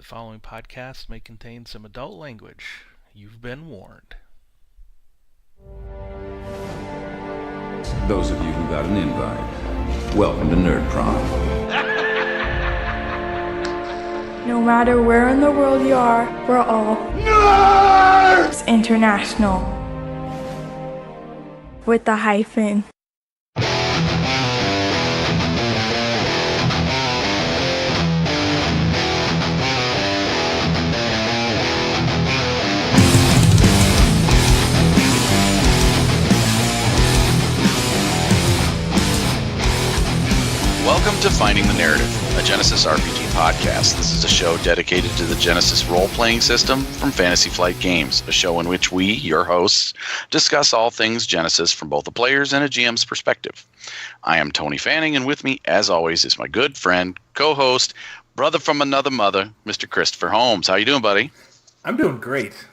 following podcast may contain some adult language. You've been warned. Those of you who got an invite, welcome to Nerd Prom. No matter where in the world you are, we're all Nerds International. With the hyphen. Welcome to Finding the Narrative, a Genesys RPG podcast. This is a show dedicated to the Genesys role-playing system from Fantasy Flight Games, a show in which we, your hosts, discuss all things Genesys from both a player's and a GM's perspective. I am Tony Fanning, and with me, as always, is my good friend, co-host, brother from another mother, Mr. Christopher Holmes. How you doing, buddy? I'm doing great.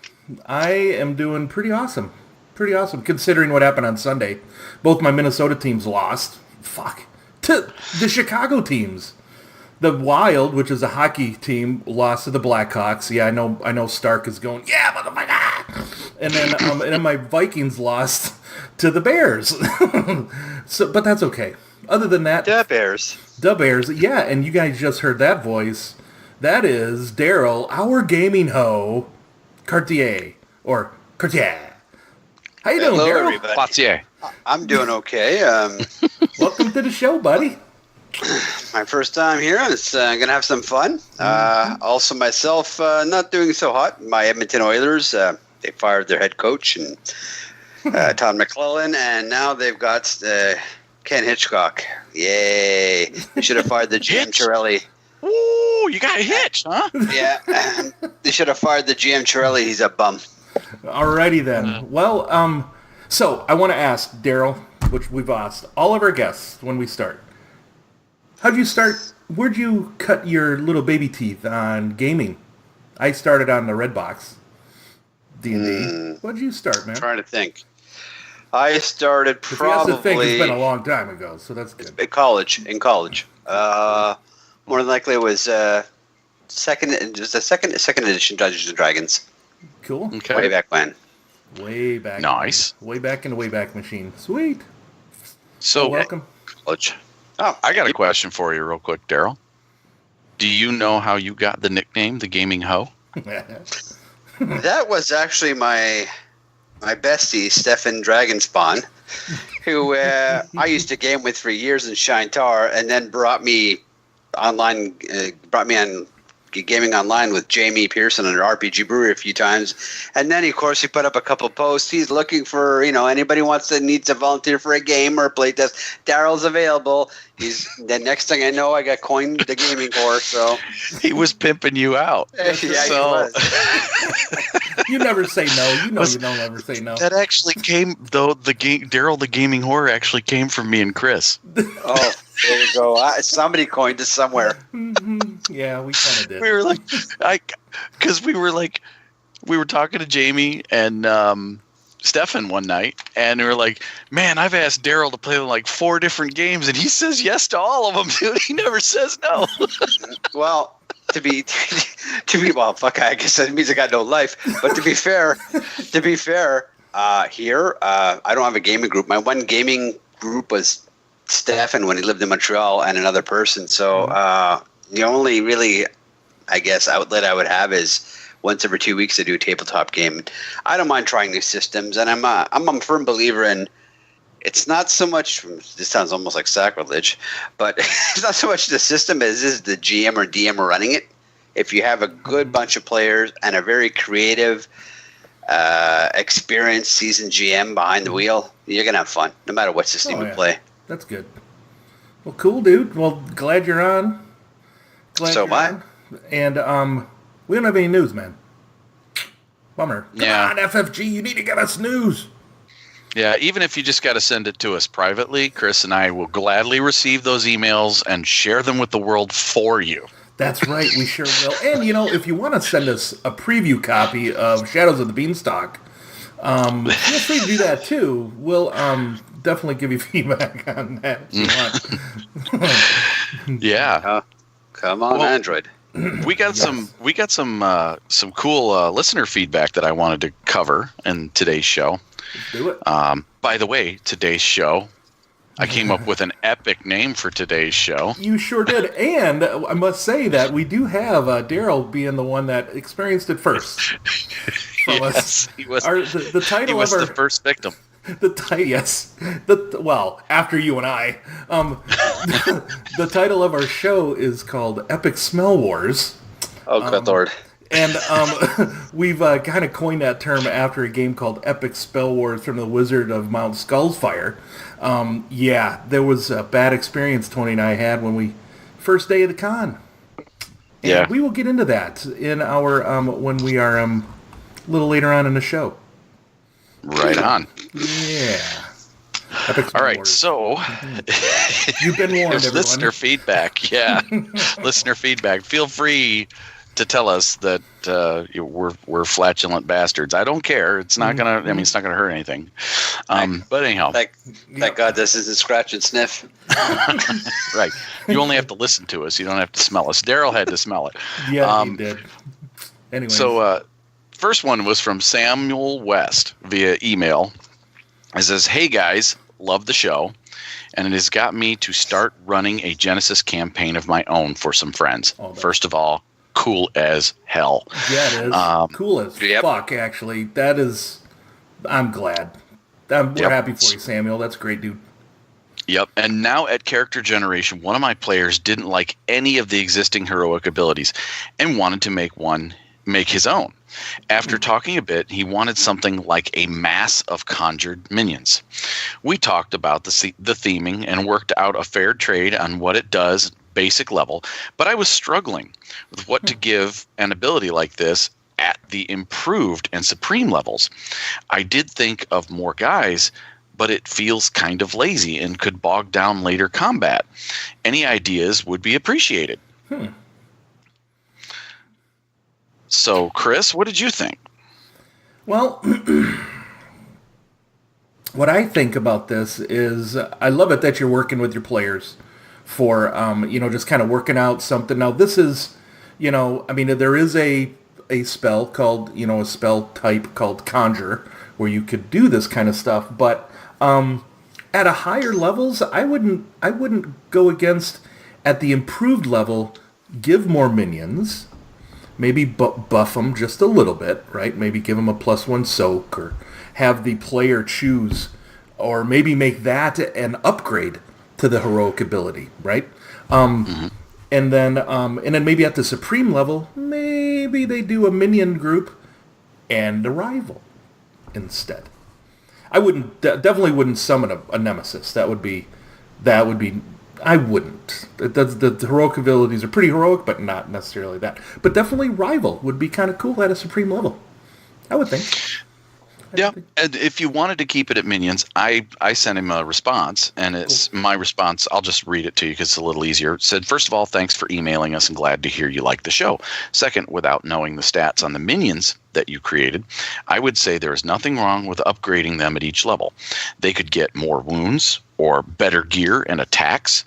I am doing pretty awesome. Pretty awesome, considering what happened on Sunday. Both my Minnesota teams lost. Fuck. To the Chicago teams. The Wild, which is a hockey team, lost to the Blackhawks. Yeah, I know Stark is going, yeah, motherfucker! And then my Vikings lost to the Bears. But that's okay. Other than that... The Bears, yeah, and you guys just heard that voice. That is Daryl, our gaming hoe, Cartier. Or Cartier. How you doing, Daryl? Everybody. Cartier. I'm doing okay. Welcome to the show, buddy. My first time here. It's going to have some fun. Also myself, not doing so hot. My Edmonton Oilers, they fired their head coach, and Todd McClellan, and now they've got Ken Hitchcock. Yay. They should have fired the GM Chiarelli. Ooh, you got hitched, huh? Yeah. They should have fired the GM Chiarelli. He's a bum. Alrighty then. Well, so I want to ask Daryl, which we've asked all of our guests when we start. How'd you start? Where'd you cut your little baby teeth on gaming? I started on the Redbox D&D. What'd you start, man? I'm trying to think. I started probably... That's the thing. It's been a long time ago, so that's good. In college. More than likely it was second edition Dungeons and Dragons. Cool. Okay. Way back when. Way back. Nice. Way back in the Wayback Machine. Sweet. So, welcome. College. Oh, I got a question for you real quick, Daryl. Do you know how you got the nickname, the Gaming Hoe? That was actually my bestie, Stefan Dragonspawn, who I used to game with for years in Shintar, and then brought me on gaming online with Jamie Pearson under RPG Brewery a few times. And then, of course, he put up a couple posts. He's looking for, anybody needs to volunteer for a game or a playtest. Daryl's available. Then next thing I know, I got coined the gaming whore, so. He was pimping you out. Yeah, he was. You never say no. You don't ever say no. That actually came, though, Daryl the Gaming Whore actually came from me and Chris. Oh, there you go. Somebody coined this somewhere. Yeah, we kind of did. We were we were talking to Jamie and Stefan one night, and we were like, man, I've asked Daryl to play like 4 different games, and he says yes to all of them, dude. He never says no. Well, well, fuck, I guess that means I got no life. But to be fair, here, I don't have a gaming group. My one gaming group was Stefan when he lived in Montreal and another person. So the only really, I guess, outlet I would have is once every 2 weeks I do a tabletop game. I don't mind trying new systems, and I'm a firm believer in. It's not so much. This sounds almost like sacrilege, but it's not so much the system as is the GM or DM running it. If you have a good bunch of players and a very creative, experienced, seasoned GM behind the wheel, you're gonna have fun, no matter what system you play. That's good. Well, cool, dude. Well, glad you're on. So am I. And we don't have any news, man. Bummer. Come Yeah. on, FFG, you need to get us news. Yeah, even if you just got to send it to us privately, Chris and I will gladly receive those emails and share them with the world for you. That's right, we sure will. And, if you want to send us a preview copy of Shadows of the Beanstalk, feel free to do that, too. We'll definitely give you feedback on that if you want. Yeah. Come on, Android. We got some cool listener feedback that I wanted to cover in today's show. Let's do it. By the way, today's show, I came up with an epic name for today's show. You sure did. And I must say that we do have Daryl being the one that experienced it first. Yes, he was. The title he was of our, the first victim. Well, after you and I. The title of our show is called Epic Smell Wars. Oh, good Lord. And we've kind of coined that term after a game called Epic Spell Wars from the Wizard of Mount Skullsfire. There was a bad experience Tony and I had when we first day of the con. And we will get into that in our when we are a little later on in the show. Right on. Yeah. All right, so you've been warned, everyone. Listener feedback. Yeah, listener feedback. Feel free to tell us that we're flatulent bastards. I don't care. It's not gonna. I mean, it's not gonna hurt anything. But anyhow, thank God this isn't scratch and sniff. Right. You only have to listen to us. You don't have to smell us. Daryl had to smell it. Yeah, he did. Anyway. So, first one was from Samuel West via email. It says, "Hey guys, love the show, and it has got me to start running a Genesis campaign of my own for some friends. First of all, cool as hell." Yeah, it is. Cool as fuck, actually. That is... I'm glad. We're happy for you, Samuel. That's great, dude. Yep, and now at character generation, one of my players didn't like any of the existing heroic abilities and wanted to make his own. After talking a bit, he wanted something like a mass of conjured minions. We talked about the theming and worked out a fair trade on what it does, basic level, but I was struggling with what to give an ability like this at the improved and supreme levels. I did think of more guys, but it feels kind of lazy and could bog down later combat. Any ideas would be appreciated. So, Chris, what did you think? Well, what I think about this is I love it that you're working with your players for, just kind of working out something. Now, this is, there is a spell called, a spell type called Conjure where you could do this kind of stuff. But at a higher levels, I wouldn't go against, at the improved level, give more minions. Maybe buff them just a little bit, right? Maybe give them a +1 soak, or have the player choose, or maybe make that an upgrade to the heroic ability, right? And then maybe at the supreme level, maybe they do a minion group and a rival instead. I definitely wouldn't summon a nemesis. That would be. I wouldn't. The heroic abilities are pretty heroic, but not necessarily that. But definitely rival would be kind of cool at a supreme level, I would think. And if you wanted to keep it at minions, I sent him a response, and it's my response. I'll just read it to you because it's a little easier. It said, "First of all, thanks for emailing us and glad to hear you like the show. Second, without knowing the stats on the minions that you created, I would say there is nothing wrong with upgrading them at each level. They could get more wounds or better gear and attacks.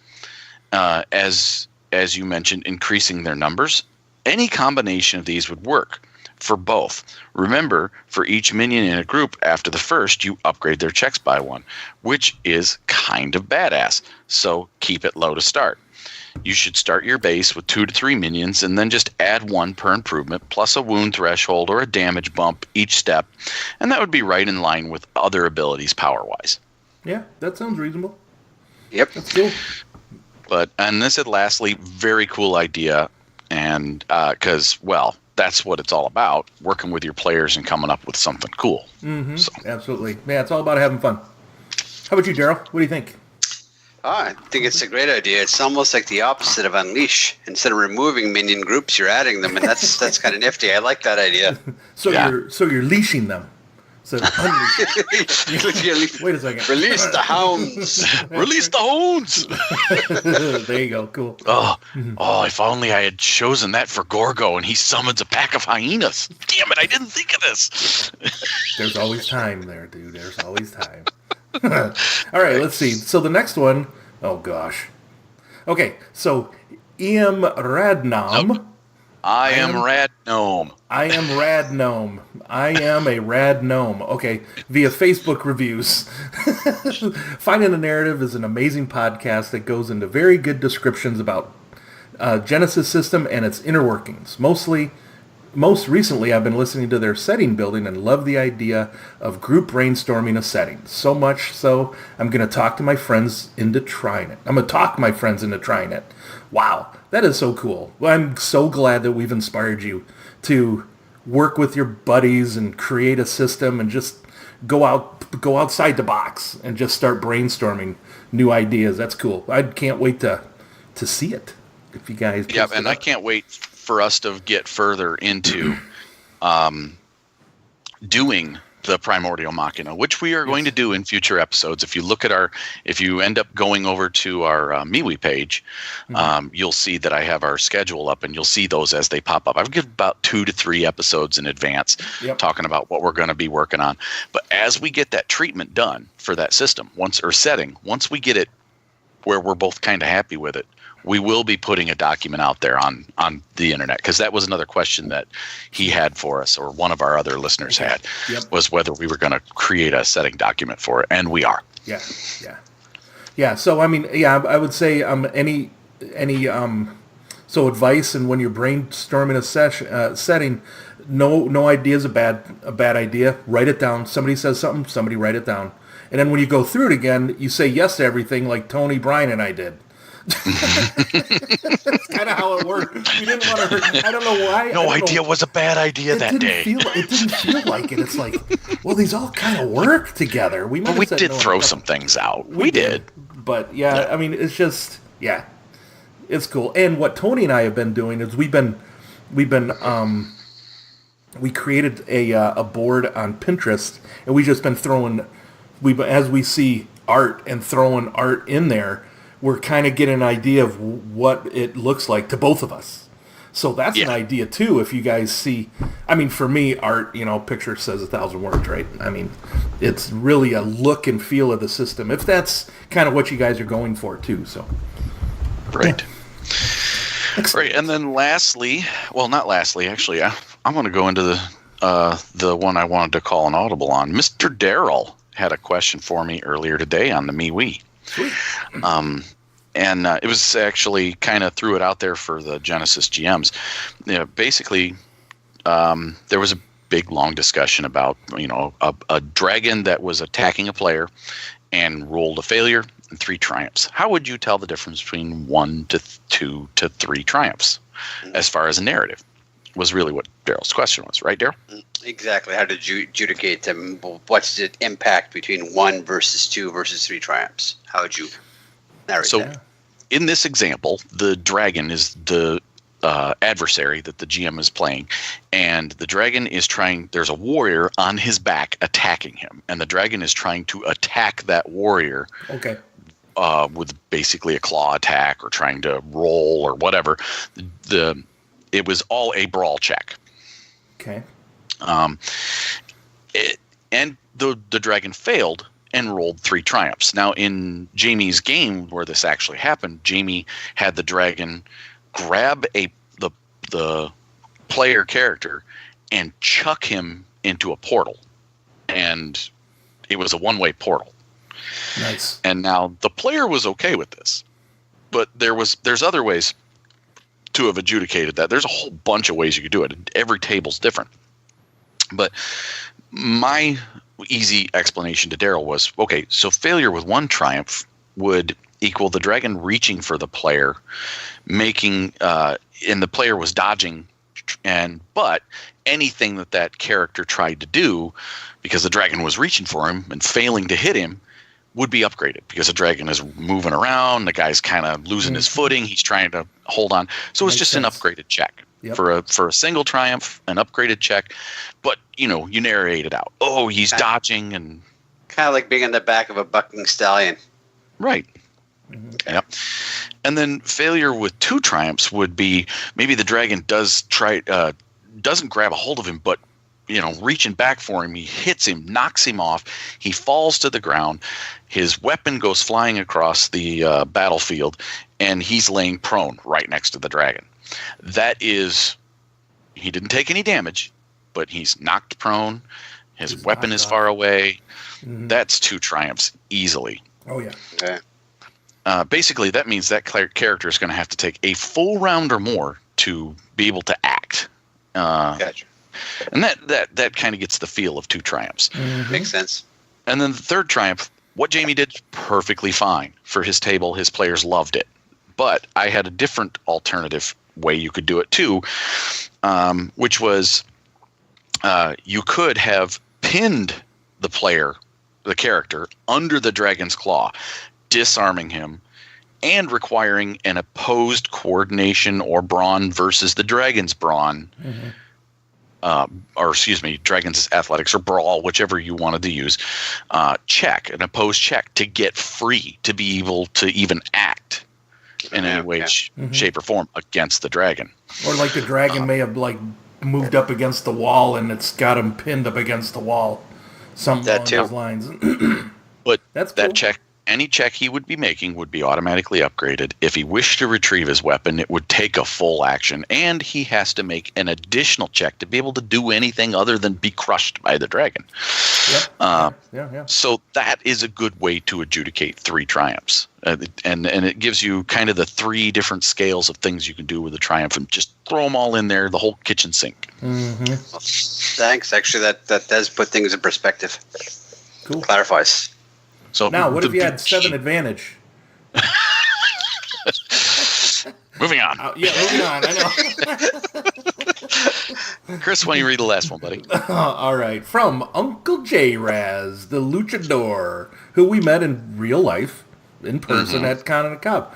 As you mentioned, increasing their numbers. Any combination of these would work for both. Remember, for each minion in a group after the first, you upgrade their checks by 1, which is kind of badass. So keep it low to start. You should start your base with 2 to 3 minions and then just add 1 per improvement, plus a wound threshold or a damage bump each step, and that would be right in line with other abilities power-wise." Yeah, that sounds reasonable. Yep. That's cool. And this said, lastly, very cool idea, and because, that's what it's all about, working with your players and coming up with something cool. Mm-hmm. So. Absolutely. Yeah, it's all about having fun. How about you, Daryl? What do you think? I think it's a great idea. It's almost like the opposite of Unleash. Instead of removing minion groups, you're adding them, and that's kind of nifty. I like that idea. You're leashing them. So wait a second. Release the hounds. Release the hounds. There you go. Cool. If only I had chosen that for Gorgo and he summons a pack of hyenas. Damn it, I didn't think of this. There's always time there, dude. There's always time. All right, let's see. So the next one, oh gosh. Okay, so Iam Radnam. I am Rad Gnome. I am Rad Gnome. I am a Rad Gnome. Okay, via Facebook reviews. Finding the Narrative is an amazing podcast that goes into very good descriptions about Genesys system and its inner workings. Most recently, I've been listening to their setting building and love the idea of group brainstorming a setting. So much so, I'm going to talk my friends into trying it. Wow, that is so cool. Well, I'm so glad that we've inspired you to work with your buddies and create a system and just go outside the box and just start brainstorming new ideas. That's cool. I can't wait to see it. If you guys, yeah, and I can't wait for us to get further into doing the Primordial Machina, which we are going to do in future episodes. If you end up going over to our MeWe page, you'll see that I have our schedule up, and you'll see those as they pop up. I've given about 2 to 3 episodes in advance talking about what we're going to be working on. But as we get that treatment done for that system, once we get it where we're both kind of happy with it, we will be putting a document out there on the internet, because that was another question that he had for us, or one of our other listeners had, was whether we were going to create a setting document for it, and we are. Yeah. So I mean, I would say so advice, and when you're brainstorming a setting, no idea is a bad idea. Write it down. Somebody says something, somebody write it down, and then when you go through it again, you say yes to everything, like Tony, Brian, and I did. That's kind of how it worked. We didn't want to hurt. I don't know why. No idea was a bad idea that day. It didn't feel like it. It's like, well, these all kind of work together. We did throw some things out. We did. But I mean, it's just it's cool. And what Tony and I have been doing is we created a board on Pinterest, and we've just been as we see art and throwing art in there, we're kind of getting an idea of what it looks like to both of us. So that's an idea too. If you guys see, I mean, for me, art, picture says 1,000 words, right? I mean, it's really a look and feel of the system. If that's kind of what you guys are going for too, so. Right. Right, and then not lastly, actually, I'm going to go into the one I wanted to call an audible on. Mr. Daryl had a question for me earlier today on the MeWe. Sweet. And it was actually kind of threw it out there for the Genesys GMs. Basically, there was a big, long discussion about, a dragon that was attacking a player and rolled a failure and 3 triumphs. How would you tell the difference between 1 to 2 to 3 triumphs as far as a narrative? Was really what Daryl's question was, right, Daryl? Exactly. How did you adjudicate them? What's the impact between 1 versus 2 versus 3 triumphs? How would you narrate that? In this example, the dragon is the adversary that the GM is playing, and the dragon is there's a warrior on his back attacking him, and the dragon is trying to attack that warrior with basically a claw attack or trying to roll or whatever. It was all a brawl check. Okay. And the dragon failed and rolled 3 triumphs. Now, in Jamie's game where this actually happened, Jamie had the dragon grab the player character and chuck him into a portal. And it was a one-way portal. Nice. And now the player was okay with this. But there's other ways to have adjudicated that. There's a whole bunch of ways you could do it. Every table's different. But my easy explanation to Daryl was, okay, so failure with 1 triumph would equal the dragon reaching for the player, and the player was dodging, but anything that character tried to do, because the dragon was reaching for him and failing to hit him, would be upgraded, because the dragon is moving around, the guy's kind of losing his footing, he's trying to hold on. So it's just an upgraded check. Yep. For a single triumph, an upgraded check, but you narrate it out. Oh, he's dodging, and kind of like being on the back of a bucking stallion. Right. Okay. Yep. And then failure with 2 triumphs would be maybe the dragon doesn't grab a hold of him, but reaching back for him, he hits him, knocks him off, he falls to the ground, his weapon goes flying across the battlefield, and he's laying prone right next to the dragon. That is He didn't take any damage, but he's knocked prone. His weapon is knocked far away. That's 2 triumphs easily. Oh, yeah. Okay. Basically, that means that character is going to have to take a full round or more to be able to act. Gotcha. And that kind of gets the feel of 2 triumphs. Makes sense. And then the 3rd triumph, what Jamie did perfectly fine for his table. His players loved it. But I had a different alternative way you could do it too, which was you could have pinned the character, under the dragon's claw, disarming him, and requiring an opposed coordination or brawn versus the dragon's brawn. Dragon's athletics or brawl, whichever you wanted to use, an opposed check to get free, to be able to even act in any way, shape, or form against the dragon. Or like the dragon may have like moved up against the wall and it's got him pinned up against the wall. Something along those lines. But That's that cool. check, any check he would be making would be automatically upgraded. If he wished to retrieve his weapon, it would take a full action, and he has to make an additional check to be able to do anything other than be crushed by the dragon. Yep. Yeah. So that is a good way to adjudicate 3 triumphs. And it gives you kind of the 3 different scales of things you can do with a triumph, and just throw them all in there, the whole kitchen sink. Thanks. Actually, that does put things in perspective. Cool. Clarifies. So Now, what if you had 7 advantage? Moving on. Moving on. I know. Chris, why don't you read the last one, buddy? All right. From Uncle J-Raz, the luchador, who we met in real life, in person at Con and a Cob.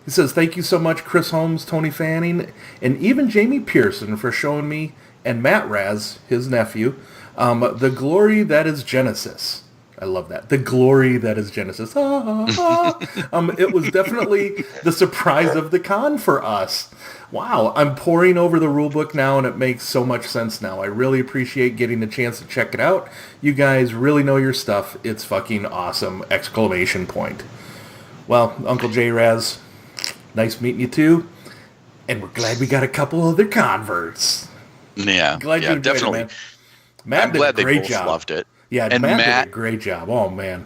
He says, thank you so much, Chris Holmes, Tony Fanning, and even Jamie Pearson for showing me, and Matt Raz, his nephew, the glory that is Genesys. I love that. The glory that is Genesys. It was definitely the surprise of the con for us. Wow, I'm poring over the rulebook now, and it makes so much sense now. I really appreciate getting the chance to check it out. You guys really know your stuff. It's fucking awesome! ! Well, Uncle J-Raz, nice meeting you too. And we're glad we got a couple other converts. Yeah, Glad you enjoyed definitely. it, man. Matt I'm did glad a great they both job. loved it. Yeah, and Matt did a great job. Oh, man.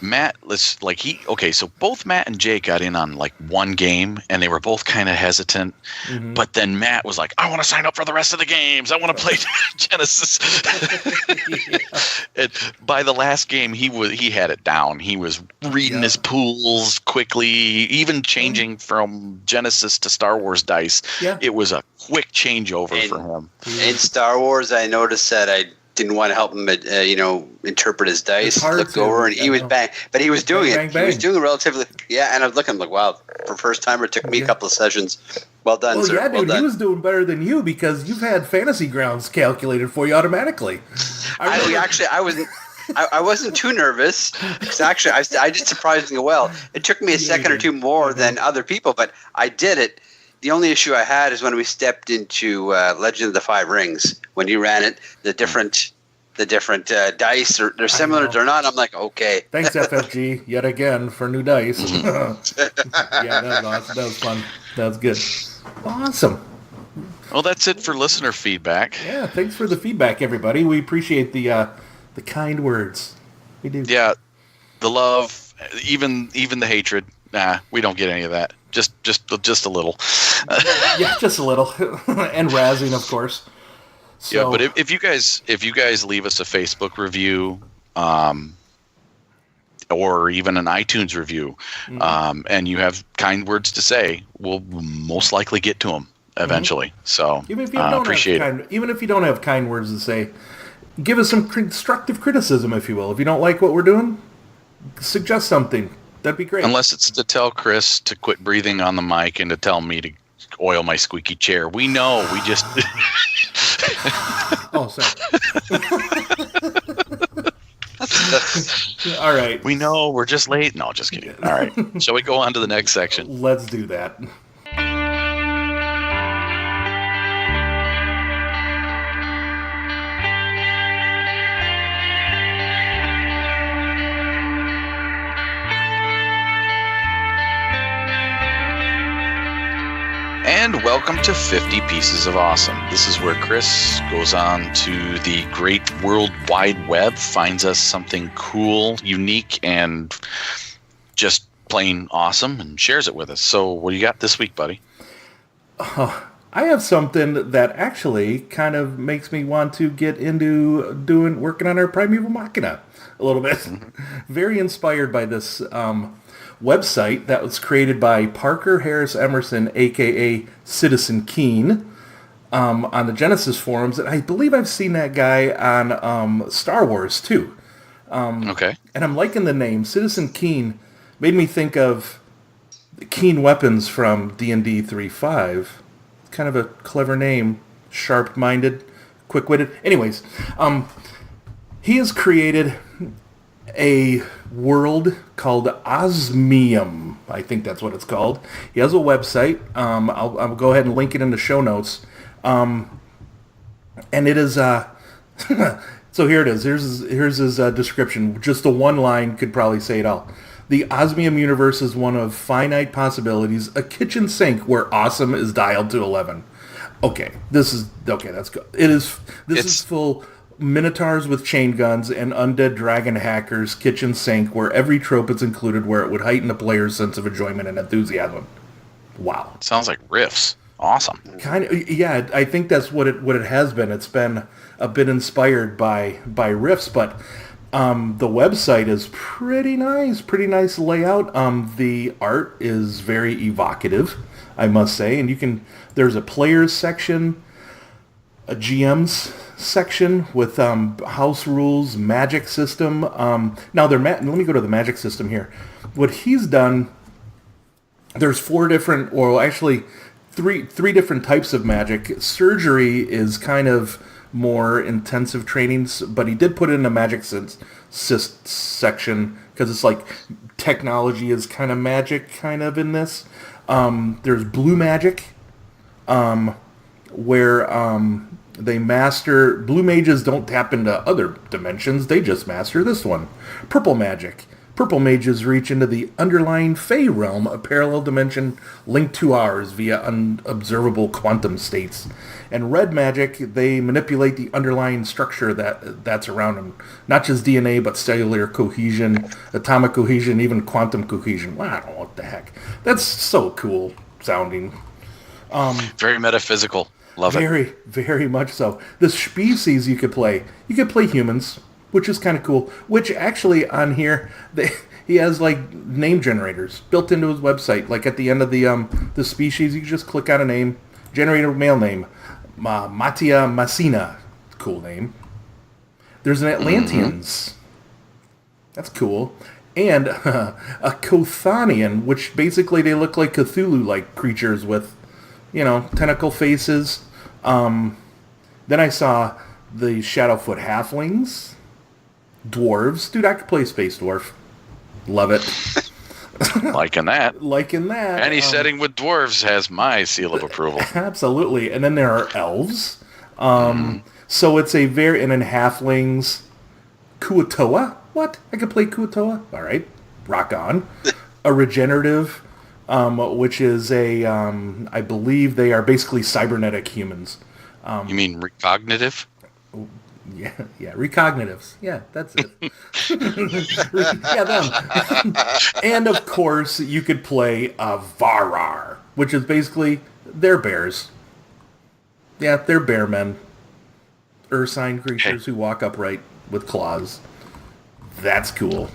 Matt, so both Matt and Jay got in on like one game, and they were both kind of hesitant. But then Matt was like, I want to sign up for the rest of the games. I want to play Genesys. And by the last game, he had it down. He was reading his pools quickly, even changing from Genesys to Star Wars dice. Yeah. It was a quick changeover for him. In Star Wars, I noticed that I didn't want to help him, interpret his dice. Looked over, and he was bang, but he was doing it. He was doing it relatively, and I was looking like, wow, for first timer, it took me a couple of sessions. Well done, Well, sir. yeah, Well dude, done. he was doing better than you because you've had fantasy grounds calculated for you automatically. I wasn't too nervous because actually I did surprisingly well. It took me a second or two more than other people, but I did it. The only issue I had is when we stepped into Legend of the Five Rings. When you ran it, the different dice, they're similar, they're not. I'm like, okay. Thanks, FFG, yet again, for new dice. Yeah, that was awesome. That was fun. That was good. Awesome. Well, that's it for listener feedback. Yeah, thanks for the feedback, everybody. We appreciate the kind words. We do. Yeah, the love, even the hatred. Nah, we don't get any of that. Just a little. Yeah, just a little. And razzing, of course. So, yeah, but if you guys leave us a Facebook review, or even an iTunes review, and you have kind words to say, we'll most likely get to them eventually. So even if you don't appreciate even if you don't have kind words to say, give us some constructive criticism, if you will. If you don't like what we're doing, suggest something. That'd be great. Unless it's to tell Chris to quit breathing on the mic and to tell me to oil my squeaky chair. We know. We just. Oh, sorry. All right. We know. We're just late. No, just kidding. All right. Shall we go on to the next section? Let's do that. And welcome to 50 Pieces of Awesome. This is where Chris goes on to the great World Wide Web, finds us something cool, unique, and just plain awesome, and shares it with us. So what do you got this week, buddy? I have something that actually kind of makes me want to get into working on our Primeval Machina a little bit. Very inspired by this website that was created by Parker Harris Emerson, a.k.a. Citizen Keen, on the Genesys forums. And I believe I've seen that guy on Star Wars, too. Okay. And I'm liking the name. Citizen Keen made me think of the Keen Weapons from D&D 3.5. Kind of a clever name. Sharp-minded, quick-witted. Anyways, he has created a world called Osmium. I think that's what it's called. He has a website. I'll go ahead and link it in the show notes. And it is... so here it is. Here's his description. Just a one line could probably say it all. The Osmium universe is one of finite possibilities, a kitchen sink where awesome is dialed to 11. Okay, that's good. This is full minotaurs with chain guns and undead dragon hackers kitchen sink where every trope is included where it would heighten the player's sense of enjoyment and enthusiasm. Wow. Sounds like riffs. Awesome. Kind of, yeah, I think that's what it has been. It's been a bit inspired by riffs, but the website is pretty nice layout. The art is very evocative, I must say, and there's a players section, a GM's section with house rules, magic system. Now let me go to the magic system here. What he's done, there's three different types of magic. Zszree is kind of more intensive trainings, but he did put it in a magic section because it's like technology is kind of magic kind of in this. There's blue magic, where they master... Blue mages don't tap into other dimensions, they just master this one. Purple magic. Purple mages reach into the underlying Fey realm, a parallel dimension linked to ours via unobservable quantum states. And red magic, they manipulate the underlying structure that's around them. Not just DNA, but cellular cohesion, atomic cohesion, even quantum cohesion. Wow, what the heck. That's so cool sounding. Very metaphysical. Love it. Very, very much so. The species you could play humans, which is kind of cool. Which actually on here, he has like name generators built into his website. Like at the end of the species, you can just click on a name, generate a male name, Matia Masina, cool name. There's an Atlanteans. That's cool. And a Kothanian, which basically they look like Cthulhu-like creatures with, tentacle faces. Then I saw the Shadowfoot halflings, dwarves. Dude, I could play Space Dwarf. Love it. Liking that. Any setting with dwarves has my seal of approval. Absolutely. And then there are elves. So it's and then halflings. Kuatoa? What? I could play Kuatoa? All right. Rock on. A regenerative, which is I believe they are basically cybernetic humans. You mean recognitive? Yeah, recognitives. Yeah, that's it. Yeah, them. And of course, you could play a Varar, which is basically they're bears. Yeah, they're bear men. Ursine creatures who walk upright with claws. That's cool.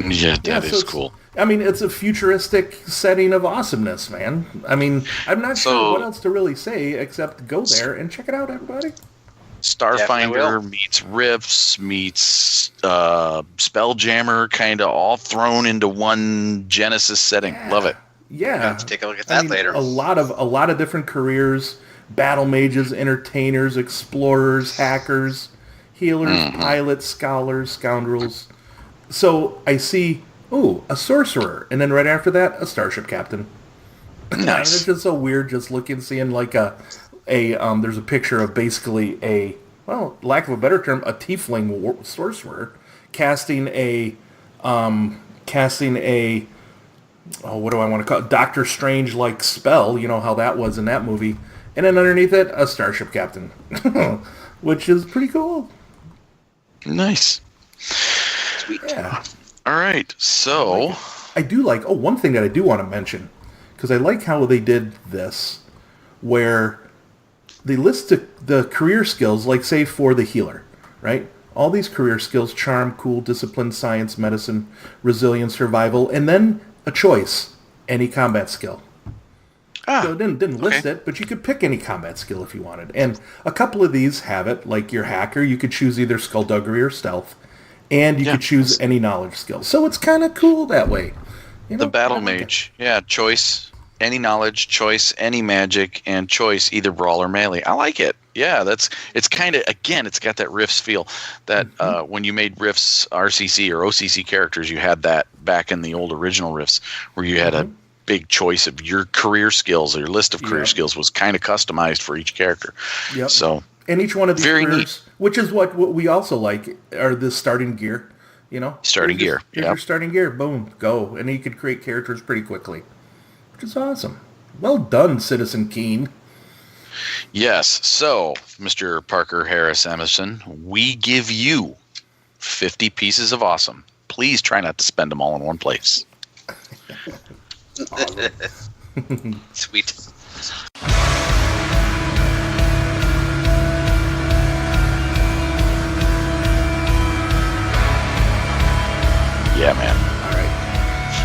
Yeah, that is cool. I mean, it's a futuristic setting of awesomeness, man. I mean, I'm not sure what else to really say except go there and check it out, everybody. Starfinder meets Rifts meets Spelljammer, kind of all thrown into one Genesys setting. Yeah. Love it. Yeah, let's take a look at that later. A lot of different careers: battle mages, entertainers, explorers, hackers, healers, pilots, scholars, scoundrels. So I see, a sorcerer, and then right after that, a starship captain. Nice. It's just so weird, just seeing like there's a picture of basically lack of a better term, a tiefling sorcerer casting a what do I want to call it? Doctor Strange-like spell, you know how that was in that movie. And then underneath it, a starship captain, which is pretty cool. Nice. Sweet. Yeah. All right, so... I do like, one thing that I do want to mention, because I like how they did this, where they list the career skills, like say for the healer, right? All these career skills, charm, cool, discipline, science, medicine, resilience, survival, and then a choice, any combat skill. So it didn't list it, but you could pick any combat skill if you wanted. And a couple of these have it, like your hacker, you could choose either skullduggery or stealth, and you could choose any knowledge skill. So it's kind of cool that way. You know, the battle mage, choice, any knowledge, choice, any magic, and choice, either brawl or melee. I like it. Yeah, it's kind of, again, it's got that Rifts feel. That when you made Rifts RCC or OCC characters, you had that back in the old original Rifts, where you had a big choice of your career skills, or your list of career skills was kind of customized for each character. Yep. So, and each one of these very careers, neat. Which is what we also like, are the starting gear. You know, starting gear. Here's your starting gear. Boom, go, and you could create characters pretty quickly, which is awesome. Well done, Citizen Keen. Yes. So, Mr. Parker Harris Emerson, we give you 50 pieces of awesome. Please try not to spend them all in one place. Sweet. Yeah, man.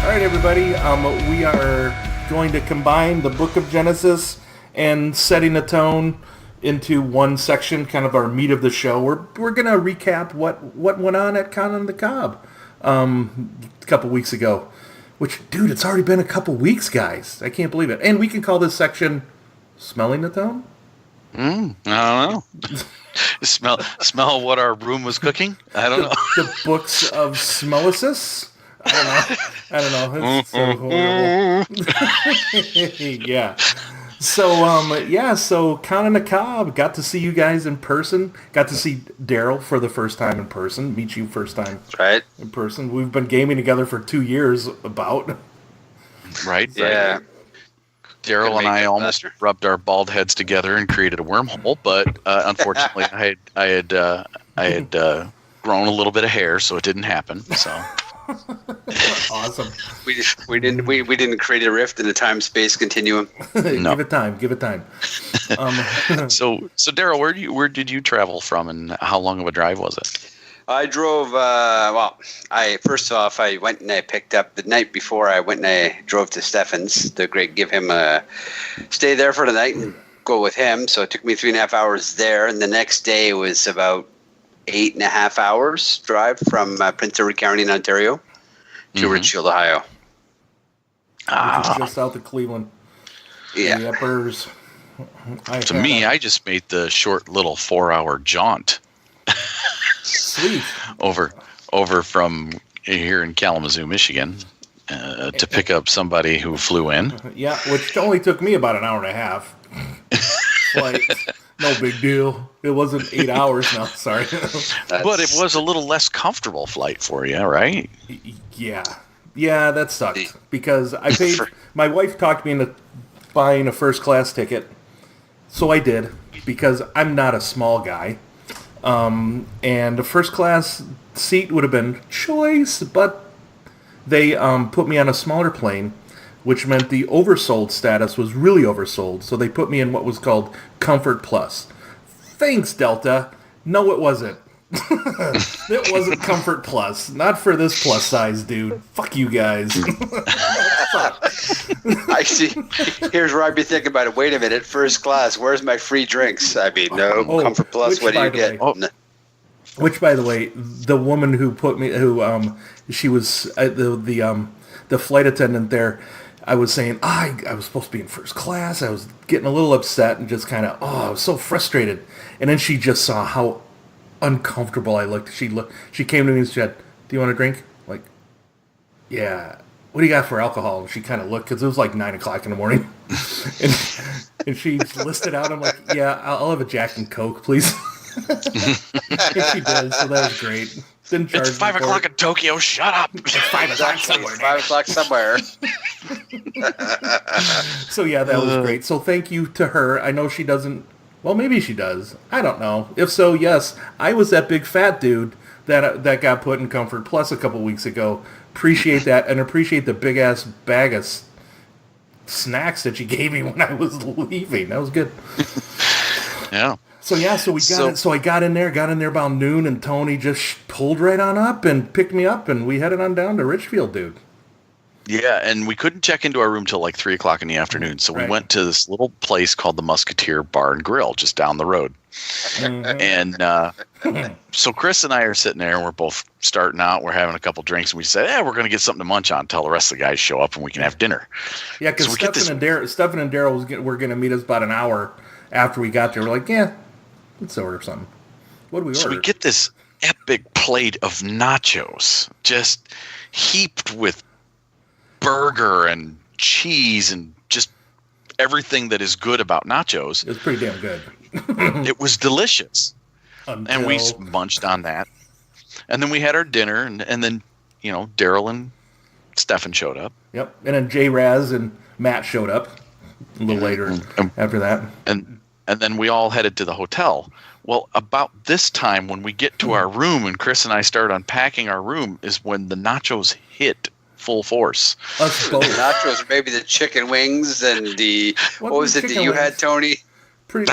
All right, everybody. We are going to combine the Book of Genesis and Setting the Tone into one section, kind of our meat of the show. We're going to recap what went on at Con on the Cob a couple weeks ago. Which, dude, it's already been a couple weeks, guys. I can't believe it. And we can call this section Smelling the Tone? I don't know. Smell what our room was cooking? I don't know. The books of Smellicis? I don't know. It's so horrible. Yeah. So Con on the Cob, got to see you guys in person. Got to see Daryl for the first time in person. Meet you first time in person. We've been gaming together for 2 years about. Right. Yeah. Daryl and I almost rubbed our bald heads together and created a wormhole, but unfortunately I had grown a little bit of hair, so it didn't happen. So. Awesome. We didn't create a rift in the time-space continuum. No. Give it time. So Daryl, where did you travel from, and how long of a drive was it? I drove. First off, I went and I picked up the night before. I went and I drove to Stefan's to give him a stay there for the night and go with him. So it took me 3.5 hours there, and the next day was about 8.5 hours drive from Prince Edward County in Ontario to Richfield, Ohio. Which is just south of Cleveland. Yeah. The uppers. To me, I just made the short little 4-hour jaunt. Sweet. over from here in Kalamazoo, Michigan, to pick up somebody who flew in. Yeah, which only took me about an hour and a half. Like, no big deal. It wasn't 8 hours now. Sorry. But it was a little less comfortable flight for you, right? Yeah, that sucked because I paid. My wife talked me into buying a first class ticket, so I did because I'm not a small guy. And a first class seat would have been choice, but they put me on a smaller plane, which meant the oversold status was really oversold. So they put me in what was called Comfort Plus. Thanks, Delta. No, it wasn't. It wasn't Comfort Plus. Not for this plus size dude. Fuck you guys. I see. Here's where I'd be thinking about it. Wait a minute, first class. Where's my free drinks? I mean, no Comfort Plus. What do you get? Which, by the way, the woman who put me, she was the flight attendant there. I was saying, I was supposed to be in first class. I was getting a little upset and just kind of, I was so frustrated. And then she just saw how uncomfortable I looked. She came to me and said, "Do you want a drink?" Like, yeah. What do you got for alcohol? And she kind of looked because it was like 9 o'clock in the morning, and she listed out. I'm like, "Yeah, I'll have a Jack and Coke, please." And she did, so that was great. Didn't charge It's 5 o'clock in Tokyo. Shut up. It's 5 o'clock somewhere. It's 5 o'clock somewhere. So yeah, that was great. So thank you to her. I know she doesn't. Well, maybe she does. I don't know. If so, yes, I was that big fat dude that got put in Comfort Plus a couple weeks ago. Appreciate that, and appreciate the big ass bag of snacks that you gave me when I was leaving. That was good. Yeah. So yeah, so I got in there about noon, and Tony just pulled right on up and picked me up, and we headed on down to Richfield, dude. Yeah, and we couldn't check into our room till like 3 o'clock in the afternoon, so we went to this little place called the Musketeer Bar and Grill just down the road. And so Chris and I are sitting there, and we're both starting out. We're having a couple drinks, and we said, we're going to get something to munch on until the rest of the guys show up, and we can have dinner. Yeah, because Stefan and Daryl were going to meet us about an hour after we got there. We're like, let's order something. What do we order? So we get this epic plate of nachos, just heaped with burger and cheese and just everything that is good about nachos. It was pretty damn good. It was delicious. And we munched on that. And then we had our dinner, and then, Daryl and Stefan showed up. Yep. And then J. Raz and Matt showed up a little later after that. And then we all headed to the hotel. Well, about this time when we get to our room and Chris and I start unpacking our room is when the nachos hit full force. Us both. Nachos, or maybe the chicken wings and the what was it that you had, Tony? Pretty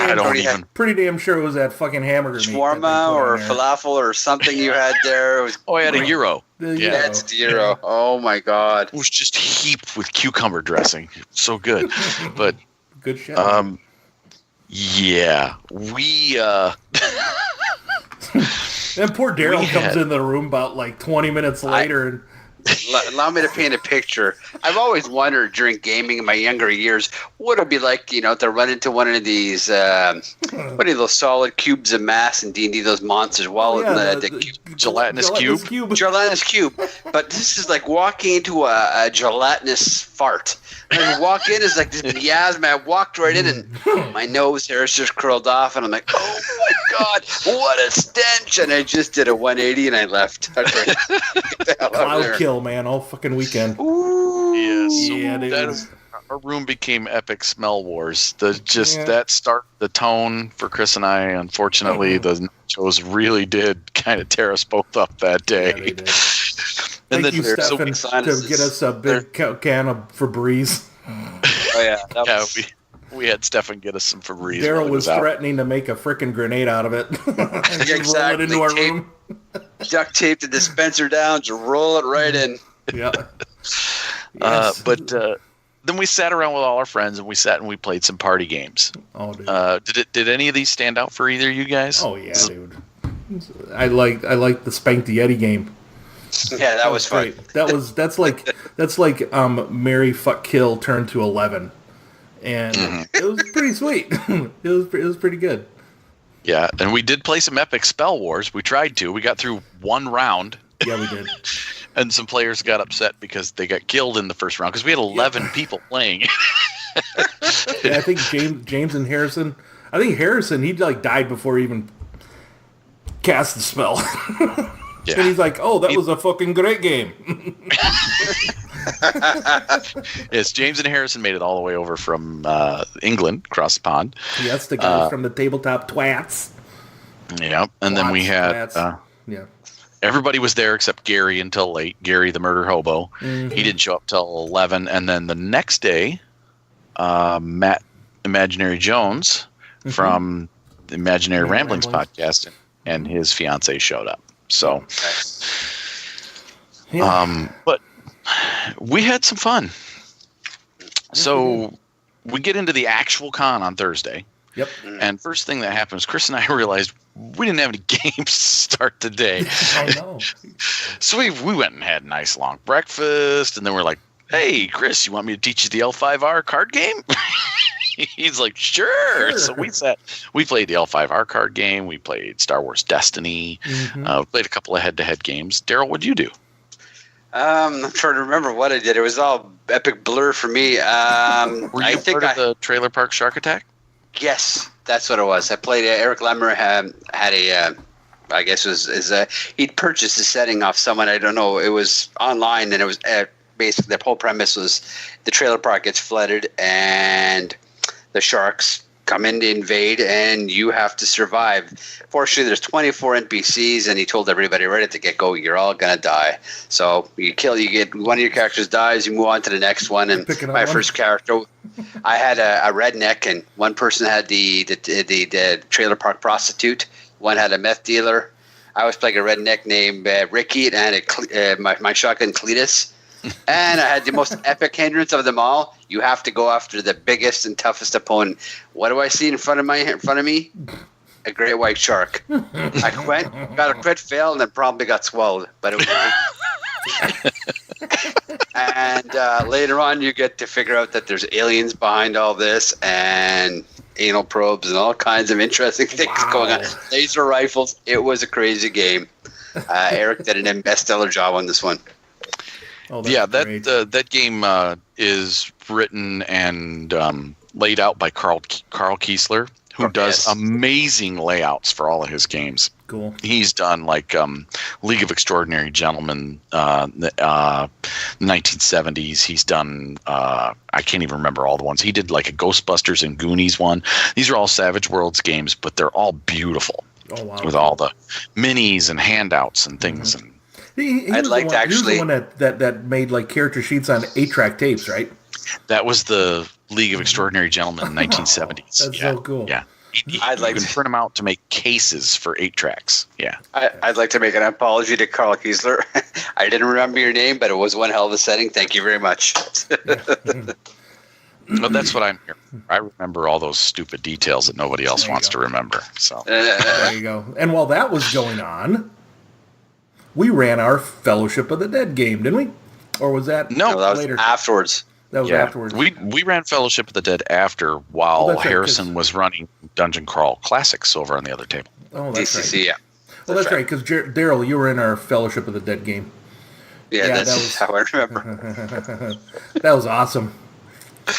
damn sure it was that fucking hamburger meat. Shawarma or falafel or something you had there. It was I had a gyro. Yeah, that's gyro. Oh my god. It was just heaped with cucumber dressing. So good. But good shit. Yeah. We and poor Daryl comes in the room about like 20 minutes later and allow me to paint a picture. I've always wondered during gaming in my younger years, what it'd be like, to run into one of these, what are those solid cubes of mass in D&D, those monsters, the gelatinous cube. Gelatinous cube. But this is like walking into a gelatinous fart. And you walk in, it's like this miasma. I walked right in, and my nose hairs just curled off, and I'm like, oh my god, what a stench! And I just did a 180, and I left. Cloud kill, man, all fucking weekend. Ooh. Yes, our room became epic smell wars. That start the tone for Chris and I. Unfortunately, the nachos really did kind of tear us both up that day. Yeah, they did. Thank you, Stefan, to get us a big can of Febreze. Oh yeah, we had Stefan get us some Febreze. Daryl was threatening to make a frickin' grenade out of it. Exactly. Roll it into our room. Duct tape the dispenser down, just roll it right in. Yeah. Yes. But then we sat around with all our friends, and we played some party games. Oh, dude. Did any of these stand out for either of you guys? Oh yeah, dude. I like the Spank the Yeti game. Yeah, that was fun. Great. That's like Marry Fuck Kill turned to 11, and it was pretty sweet. it was pretty good. Yeah, and we did play some epic spell wars. We tried to. We got through one round. Yeah, we did. And some players got upset because they got killed in the first round because we had 11 people playing. Yeah, I think James and Harrison. I think Harrison he died before he even cast the spell. Yeah. And he's like, "Oh, that was a fucking great game." Yes, James and Harrison made it all the way over from England, across the pond. Yes, the guys from the Tabletop Twats. Yeah, and then we had everybody was there except Gary until late. Gary, the murder hobo, he didn't show up till 11, and then the next day, Matt Imaginary Jones from the Imaginary Ramblings podcast and his fiance showed up. So, but we had some fun. So we get into the actual con on Thursday. Yep. And first thing that happens, Chris and I realized we didn't have any games to start the day. I know. So we went and had a nice long breakfast, and then we're like, "Hey, Chris, you want me to teach you the L5R card game?" He's like, sure. So we played the L5R card game. We played Star Wars Destiny. We played a couple of head-to-head games. Daryl, what'd you do? I'm trying to remember what I did. It was all epic blur for me. Were you part of the Trailer Park Shark Attack? Yes, that's what it was. I played. Eric Lemmer had a I guess he'd purchased the setting off someone. I don't know. It was online, and it was basically the whole premise was the trailer park gets flooded, and the sharks come in to invade, and you have to survive. Fortunately, there's 24 NPCs, and he told everybody right at the get-go, you're all gonna die. So you get one of your characters dies, you move on to the next one. And my first character, I had a redneck, and one person had the trailer park prostitute. One had a meth dealer. I was playing a redneck named Ricky, and my shotgun Cletus. And I had the most epic hindrance of them all. You have to go after the biggest and toughest opponent. What do I see in front of me? A great white shark. I got a crit fail, and then probably got swallowed. But it was and later on, you get to figure out that there's aliens behind all this, and anal probes, and all kinds of interesting things going on. Laser rifles. It was a crazy game. Eric did an stellar job on this one. Oh, that game is written and laid out by Carl Kiesler, who does amazing layouts for all of his games. Cool. He's done like League of Extraordinary Gentlemen, 1970s. He's done I can't even remember all the ones. He did like a Ghostbusters and Goonies one. These are all Savage Worlds games, but they're all beautiful. Oh, wow. With all the minis and handouts and things. Mm-hmm. He was the one that made like character sheets on 8-track tapes, right? That was the League of Extraordinary Gentlemen in the 1970s. That's so cool. Yeah. You can print them out to make cases for 8 tracks. Yeah. I'd like to make an apology to Carl Kiesler. I didn't remember your name, but it was one hell of a setting. Thank you very much. Well, that's what I'm here. I remember all those stupid details that nobody else wants to remember. So there you go. And while that was going on, we ran our Fellowship of the Dead game, didn't we? Or was that that was later? Afterwards. That was afterwards. We ran Fellowship of the Dead after, while Harrison was running Dungeon Crawl Classics over on the other table. Oh, that's DCC, right. yeah. Well, that's right, because Daryl, you were in our Fellowship of the Dead game. Yeah, that's how I remember. That was awesome.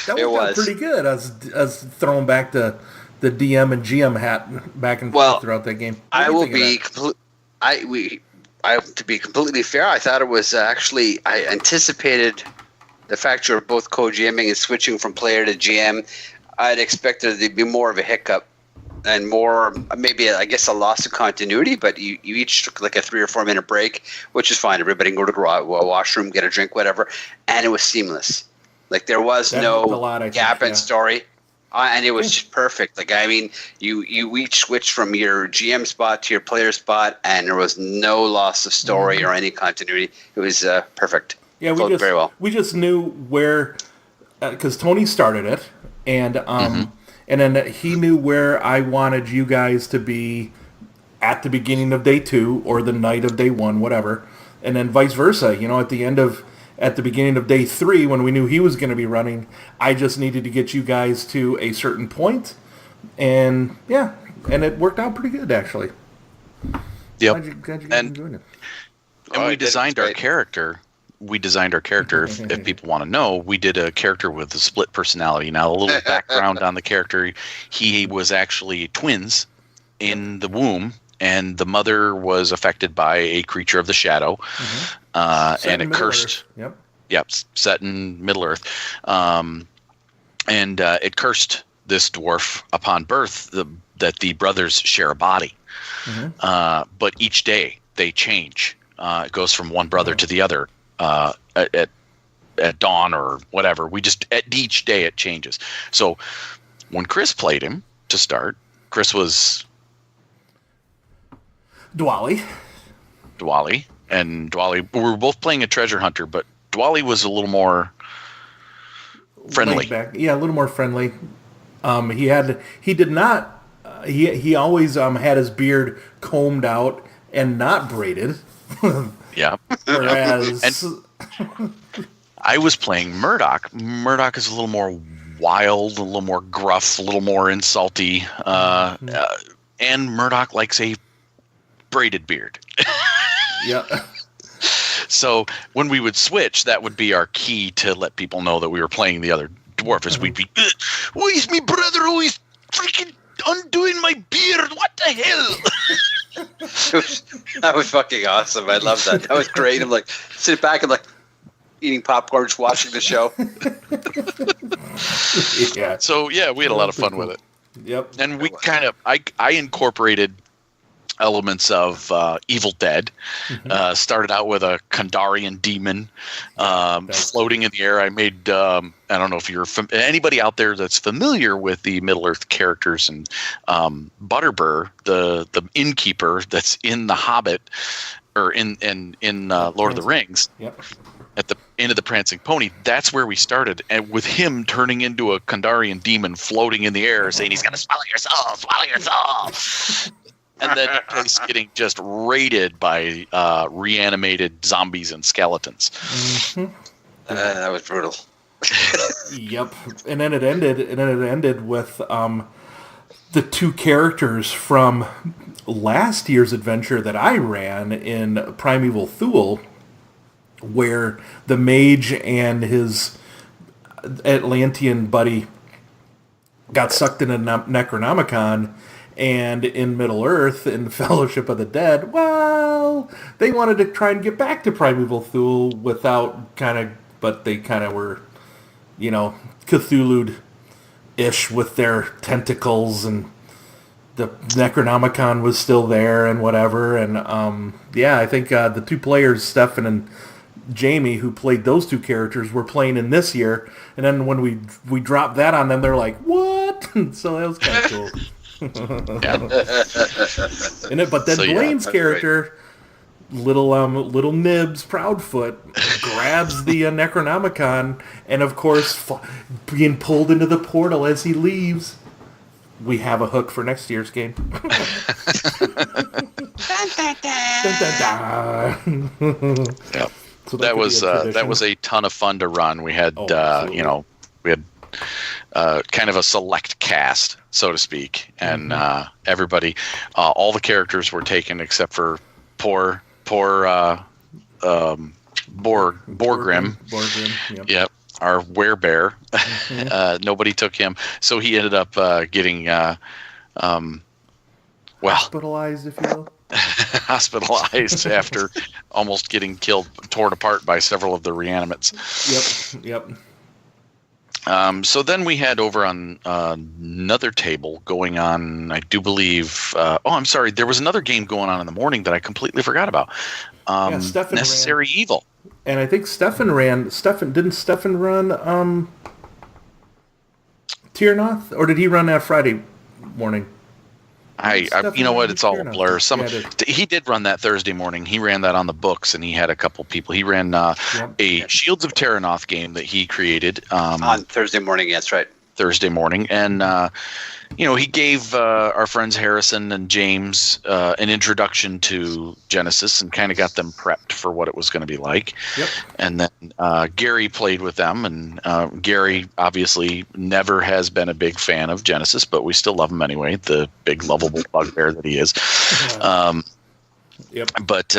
That was pretty good. I was throwing back the DM and GM hat back and forth throughout that game. To be completely fair, I thought it was actually, I anticipated the fact you're both co-GMing and switching from player to GM. I'd expected there to be more of a hiccup and more, maybe, I guess, a loss of continuity, but you each took like a 3 or 4 minute break, which is fine. Everybody can go to the washroom, get a drink, whatever. And it was seamless. Like there was no gap in story. And it was perfect. Like, I mean, you each switched from your GM spot to your player spot, and there was no loss of story or any continuity. It was perfect. Yeah, very well. We just knew where, because Tony started it, and and then he knew where I wanted you guys to be at the beginning of day 2 or the night of day 1, whatever, and then vice versa. You know, at the beginning of day 3, when we knew he was going to be running, I just needed to get you guys to a certain point, and it worked out pretty good, actually. Yep. Glad you guys enjoyed it. And we designed our character. If people want to know, we did a character with a split personality. Now, a little background on the character: he was actually twins in the womb, and the mother was affected by a creature of the shadow, and it cursed. Yep, set in Middle Earth, and it cursed this dwarf upon birth that the brothers share a body, but each day they change. It goes from one brother to the other at dawn or whatever. At each day it changes. So when Chris played him to start, Chris was Dwally, and Dwally. We were both playing a treasure hunter, but Dwally was a little more friendly. Yeah, a little more friendly. He did not. He always had his beard combed out and not braided. Yeah. Whereas I was playing Murdoch. Murdoch is a little more wild, a little more gruff, a little more insulty, and Murdoch likes a braided beard. Yeah. So when we would switch, that would be our key to let people know that we were playing the other dwarf. Is we'd be, why is me brother always freaking undoing my beard? What the hell? That was fucking awesome. I love that. That was great. I'm like sitting back and like eating popcorn, just watching the show. Yeah. So yeah, we had a lot of fun with it. Yep. And we kind of, I incorporated elements of Evil Dead. Started out with a Kandarian demon floating in the air. I made, I don't know if you're anybody out there that's familiar with the Middle Earth characters, and Butterbur, the innkeeper that's in The Hobbit, or in Lord of the Rings. Yep. At the end of the Prancing Pony, that's where we started, and with him turning into a Kandarian demon floating in the air, saying he's going to swallow your soul. And then just getting just raided by reanimated zombies and skeletons. That was brutal. Yep. And then it ended with the two characters from last year's adventure that I ran in Primeval Thule, where the mage and his Atlantean buddy got sucked in a Necronomicon, and in Middle Earth, in Fellowship of the Dead, well, they wanted to try and get back to Primeval Thule but they kind of were, Cthulhu-ish with their tentacles, and the Necronomicon was still there and whatever, and I think the two players, Stefan and Jamie, who played those two characters, were playing in this year, and then when we dropped that on them, they're like, what? So that was kind of cool. But then Blaine's character, little Nibs Proudfoot, grabs the Necronomicon, and of course, being pulled into the portal as he leaves. We have a hook for next year's game. Yep. So that was a ton of fun to run. We had kind of a select cast, so to speak, and everybody, all the characters were taken except for poor Borgrim. Yep. Yep, our werebear. Nobody took him, so he ended up getting hospitalized, if you will. Hospitalized after almost getting torn apart by several of the reanimates. Yep. So then we had over on another table going on, I do believe, I'm sorry, there was another game going on in the morning that I completely forgot about. Necessary Evil. And I think Stefan run Tiernoth? Or did he run that Friday morning? You know what? It's all a blur. He did run that Thursday morning. He ran that on the books, and he had a couple people. He ran a Shields of Terranoth game that he created on Thursday morning. That's right. Thursday morning, and he gave our friends Harrison and James an introduction to Genesis and kind of got them prepped for what it was going to be like. Yep. And then Gary played with them, and Gary obviously never has been a big fan of Genesis, but we still love him anyway, the big lovable bugbear that he is. Yep. But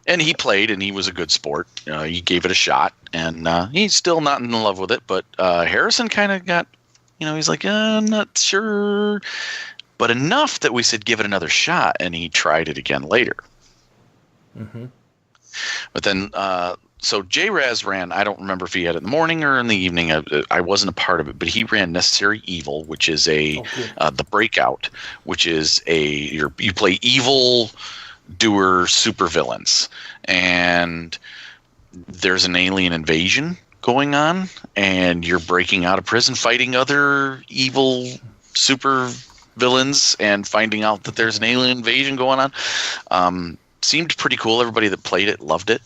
and he played, and he was a good sport. He gave it a shot, and he's still not in love with it, but Harrison kind of got, he's like, I'm not sure, but enough that we said give it another shot, and he tried it again later. Mm-hmm. But then, so J-Raz ran, I don't remember if he had it in the morning or in the evening. I wasn't a part of it, but he ran Necessary Evil, which is the Breakout, which is you play evil doer supervillains, and there's an alien invasion going on, and you're breaking out of prison, fighting other evil super villains, and finding out that there's an alien invasion going on. Seemed pretty cool. Everybody that played it loved it.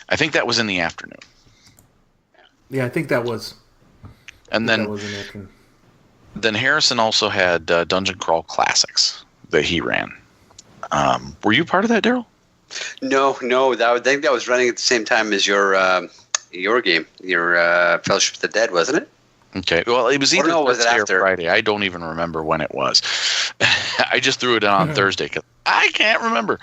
I think that was in the afternoon. Yeah, I think that was. And then Harrison also had Dungeon Crawl Classics that he ran. Were you part of that, Daryl? No. I think that was running at the same time as your game, your Fellowship of the Dead, wasn't it? Okay. Well, it was either Thursday or after? Friday. I don't even remember when it was. I just threw it in on Thursday because I can't remember.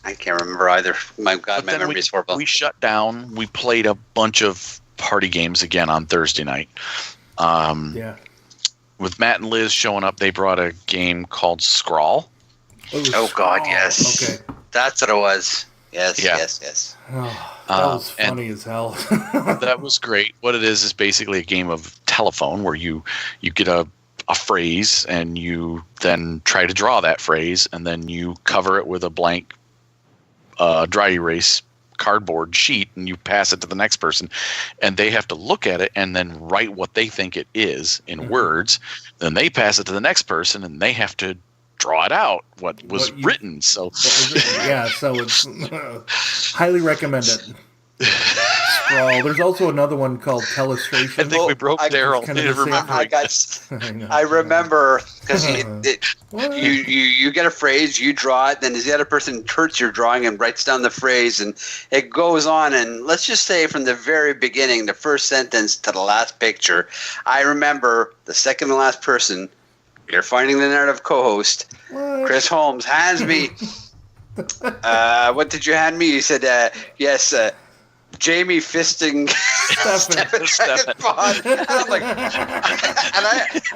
I can't remember either. My God, my memory is horrible. We shut down. We played a bunch of party games again on Thursday night. Yeah. With Matt and Liz showing up, they brought a game called Scrawl. Oh God, yes. Okay. That's what it was. Yes, Yeah. yes. Oh, that was funny as hell. That was great. What it is basically a game of telephone where you get a phrase and you then try to draw that phrase and then you cover it with a blank dry erase cardboard sheet and you pass it to the next person and they have to look at it and then write what they think it is in words. Then they pass it to the next person and they have to draw it out what was written. So yeah, so it's highly recommend it. Scrawl. There's also another one called Telestration. I think we broke Daryl. I remember because you get a phrase, you draw it, then the other person interprets your drawing and writes down the phrase, and it goes on. And let's just say from the very beginning, the first sentence to the last picture, I remember the second to last person. You're finding the narrative co-host, Chris Holmes, hands me. What did you hand me? You said, yes, Jamie fisting Stefan. And I'm like,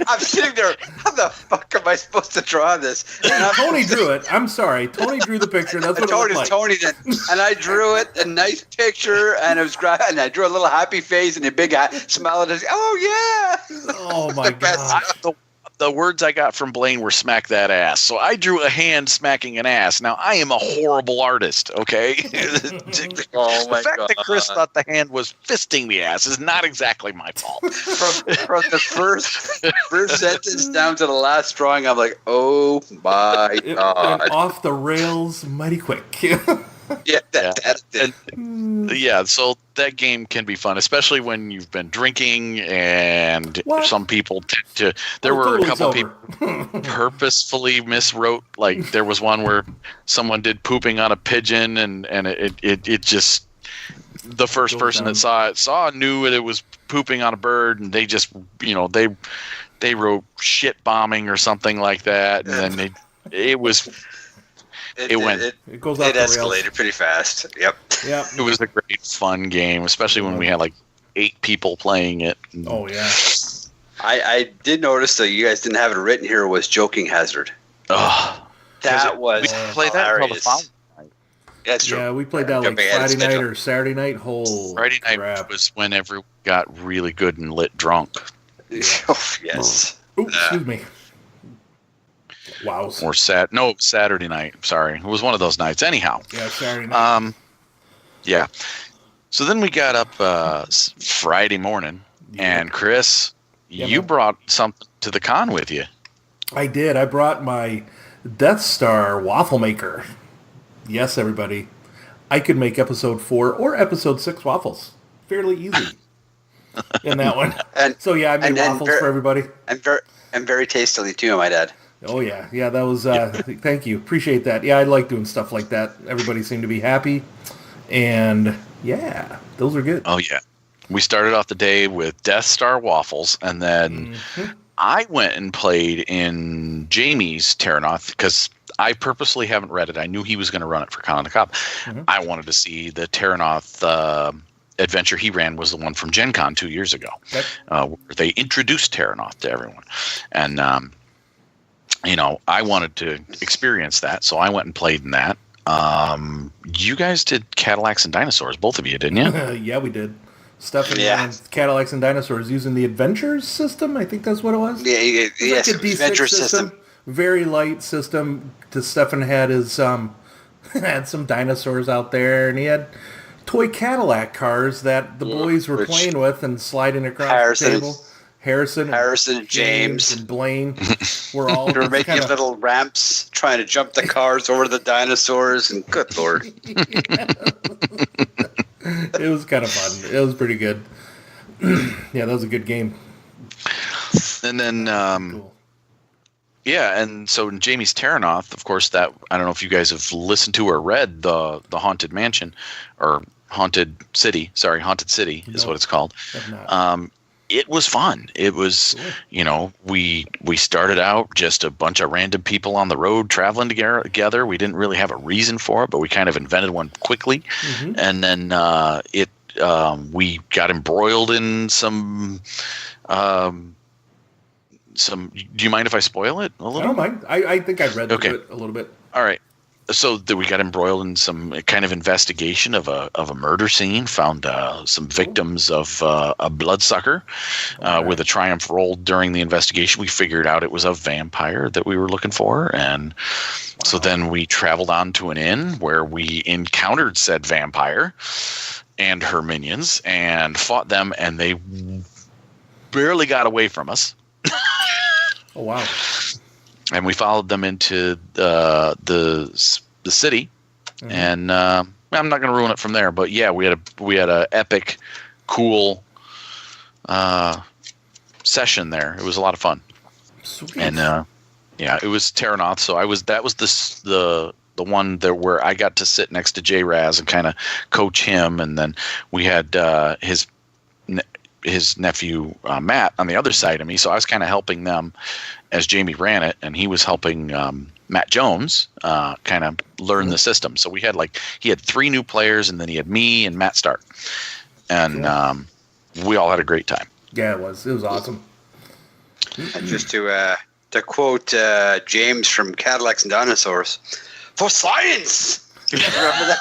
I'm sitting there, how the fuck am I supposed to draw this? And Tony drew it. I'm sorry. Tony drew the picture. That's what it looked like. Tony did. And I drew it, a nice picture, and it was great. And I drew a little happy face and a big smile. And oh, yeah. Oh, my God. The words I got from Blaine were smack that ass. So I drew a hand smacking an ass. Now, I am a horrible artist, okay? The fact that Chris thought the hand was fisting the ass is not exactly my fault. From the first sentence down to the last drawing, I'm like, oh, my God. Went off the rails mighty quick. Yeah, so that game can be fun, especially when you've been drinking and some people tend to. There were a couple people purposefully miswrote. Like there was one where someone did pooping on a pigeon, and it just the first person that saw knew that it was pooping on a bird, and they just they wrote shit bombing or something like that, and then it escalated pretty fast. Yep. It was a great fun game, especially when we had like 8 people playing it. Oh yeah. I did notice that you guys didn't have it written here was Joking Hazard. Oh, that was we played that until the following night. That's true. Yeah, we played that like Friday night or Saturday night. Friday night was when everyone got really good and lit drunk. Oh, yes. Oops, excuse me. Wow. Or Saturday night. Sorry, it was one of those nights. Anyhow. Yeah, Saturday night. Yeah. So then we got up Friday morning, and Chris, you brought something to the con with you. I did. I brought my Death Star waffle maker. Yes, everybody. I could make episode 4 or episode 6 waffles. Fairly easy. In that one. So yeah, I made waffles for everybody. And very tastily too, my dad. Oh, yeah. Yeah, that was... thank you. Appreciate that. Yeah, I like doing stuff like that. Everybody seemed to be happy. And, yeah, those are good. Oh, yeah. We started off the day with Death Star waffles, and then I went and played in Jamie's Terranoth, because I purposely haven't read it. I knew he was going to run it for Con on the Cob. I wanted to see the Terranoth... adventure he ran was the one from Gen Con 2 years ago. Where they introduced Terranoth to everyone. And... I wanted to experience that, so I went and played in that. You guys did Cadillacs and Dinosaurs, both of you, didn't you? Yeah, we did. Stuff in Cadillacs and Dinosaurs using the Adventures system, I think that's what it was. Yeah, yes, like a D6 Adventure system. Very light system. Stefan had his had some dinosaurs out there, and he had toy Cadillac cars that the boys were playing with and sliding across the table. Harrison, James, and Blaine were all. They were making little ramps, trying to jump the cars over the dinosaurs, and good lord, it was kind of fun. It was pretty good. Yeah, that was a good game. And then, cool. Yeah, and so in Jamie's Terranoth, of course, that I don't know if you guys have listened to or read the Haunted Mansion or Haunted City. Sorry, Haunted City is what it's called. It was fun. It was, we started out just a bunch of random people on the road traveling together. We didn't really have a reason for it, but we kind of invented one quickly. And then we got embroiled in some. Do you mind if I spoil it a little? I don't mind. I think I read it a little bit. All right. So we got embroiled in some kind of investigation of a murder scene. Found some victims of a bloodsucker. With a triumph roll during the investigation, we figured out it was a vampire that we were looking for, and so then we traveled on to an inn where we encountered said vampire and her minions and fought them, and they barely got away from us. Oh wow! And we followed them into the city, and I'm not going to ruin it from there. But yeah, we had a epic, cool session there. It was a lot of fun. Sweet. And yeah, it was Terranoth. So that was the one there where I got to sit next to J Raz and kind of coach him, and then we had his nephew Matt on the other side of me, so I was kind of helping them as Jamie ran it, and he was helping Matt Jones kind of learn the system. So he had 3 new players, and then he had me and Matt Stark, and we all had a great time. Yeah, it was awesome. And just to quote James from Cadillacs and Dinosaurs, for science. Remember that?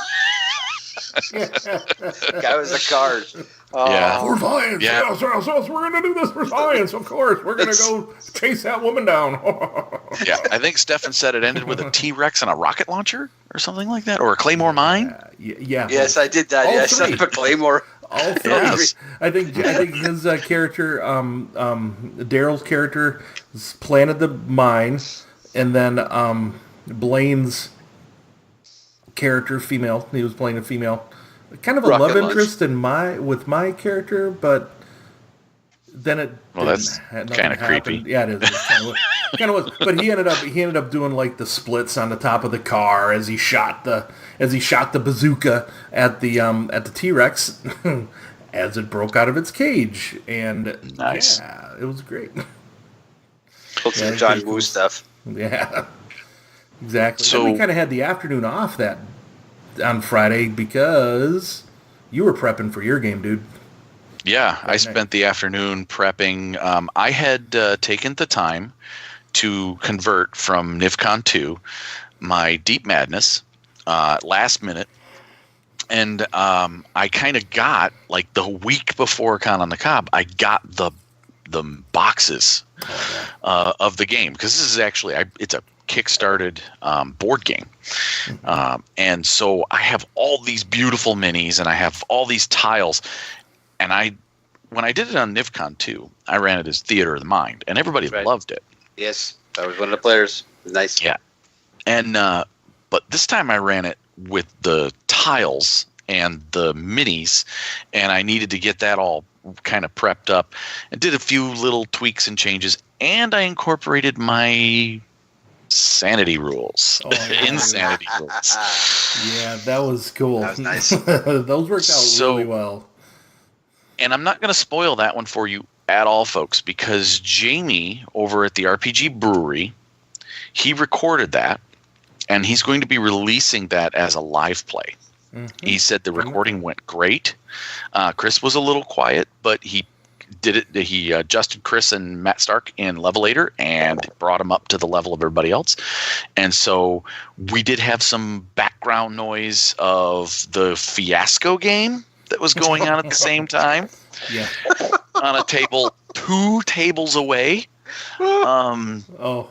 Guy was a card. Yeah. For science. Yeah. Yes, we're going to do this for science, of course. We're going to go chase that woman down. Yeah, I think Stefan said it ended with a T-Rex and a rocket launcher or something like that, or a Claymore mine. Yeah. Yes, I did that. All Yeah, I three. set up a Claymore. All three. Yes. I think his character, Daryl's character, planted the mine, and then Blaine's character, female. He was playing a female, kind of a Rocket love launch. interest with my character, but then it. Well, that's kind of creepy. Yeah, it is. It's kind of was. But he ended up doing like the splits on the top of the car as he shot the bazooka at the T-Rex as it broke out of its cage, and Nice. yeah, it was great. Some Yeah, John pretty Woo cool. stuff. Yeah, exactly. So- So we kind of had the afternoon off that on Friday because you were prepping for your game, dude. Yeah, I spent the afternoon prepping. I had taken the time to convert from NivCon 2 my Deep Madness last minute, and I kind of got, like, the week before Con on the Cob, I got the boxes of the game, because this is actually it's a kickstarted board game, and so I have all these beautiful minis and I have all these tiles, and when I did it on NivCon 2, I ran it as Theater of the Mind, and everybody Right. loved it. Yes, I was one of the players. Nice. Yeah. And but this time I ran it with the tiles and the minis, and I needed to get that all kind of prepped up, and did a few little tweaks and changes, and I incorporated my sanity rules, insanity rules. Yeah, that was cool. That was nice. Those worked out really well. And I'm not going to spoil that one for you at all, folks, because Jamie over at the RPG Brewery, he recorded that, and he's going to be releasing that as a live play. Mm-hmm. He said the recording went great. Chris was a little quiet, but he did it. He adjusted Chris and Matt Stark in Levelator and brought him up to the level of everybody else. And so we did have some background noise of the Fiasco game that was going on at the same time. Yeah. On a table 2 tables away. Oh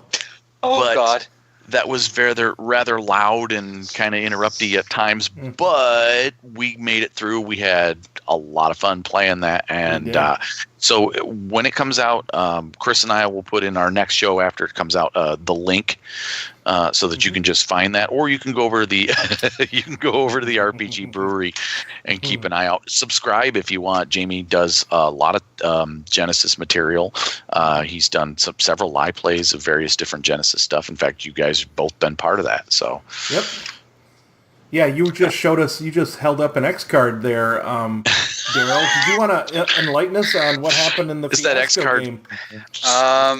but God. That was rather loud and kind of interrupty at times, but we made it through. We had a lot of fun playing that, and so when it comes out, Chris and I will put in our next show after it comes out the link, so that you can just find that, or you can go over to the the RPG Brewery and keep an eye out. Subscribe if you want. Jamie does a lot of Genesis material. He's done several live plays of various different Genesis stuff. In fact, you guys have both been part of that. So, Yep. Yeah, you just showed us. You just held up an X card there, Daryl. Did you want to enlighten us on what happened in the is that X Fiasco card? game?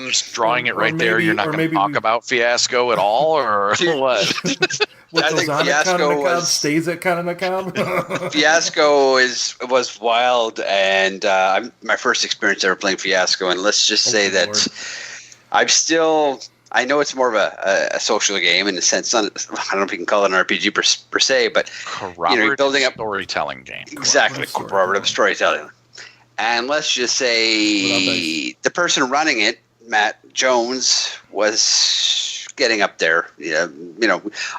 Just drawing it right or there. maybe- You're not or going to maybe talk we- about Fiasco at all, or what? What I goes think on at Con Fiasco on the Cob was- stays at Con on the Cob. Fiasco was wild, and my first experience ever playing Fiasco. And let's just say that Lord. I know it's more of a social game in the sense. I don't know if you can call it an RPG per se, but corroborative building up storytelling game. Exactly, corroborative storytelling. And let's just say the person running it, Matt Jones, was getting up there.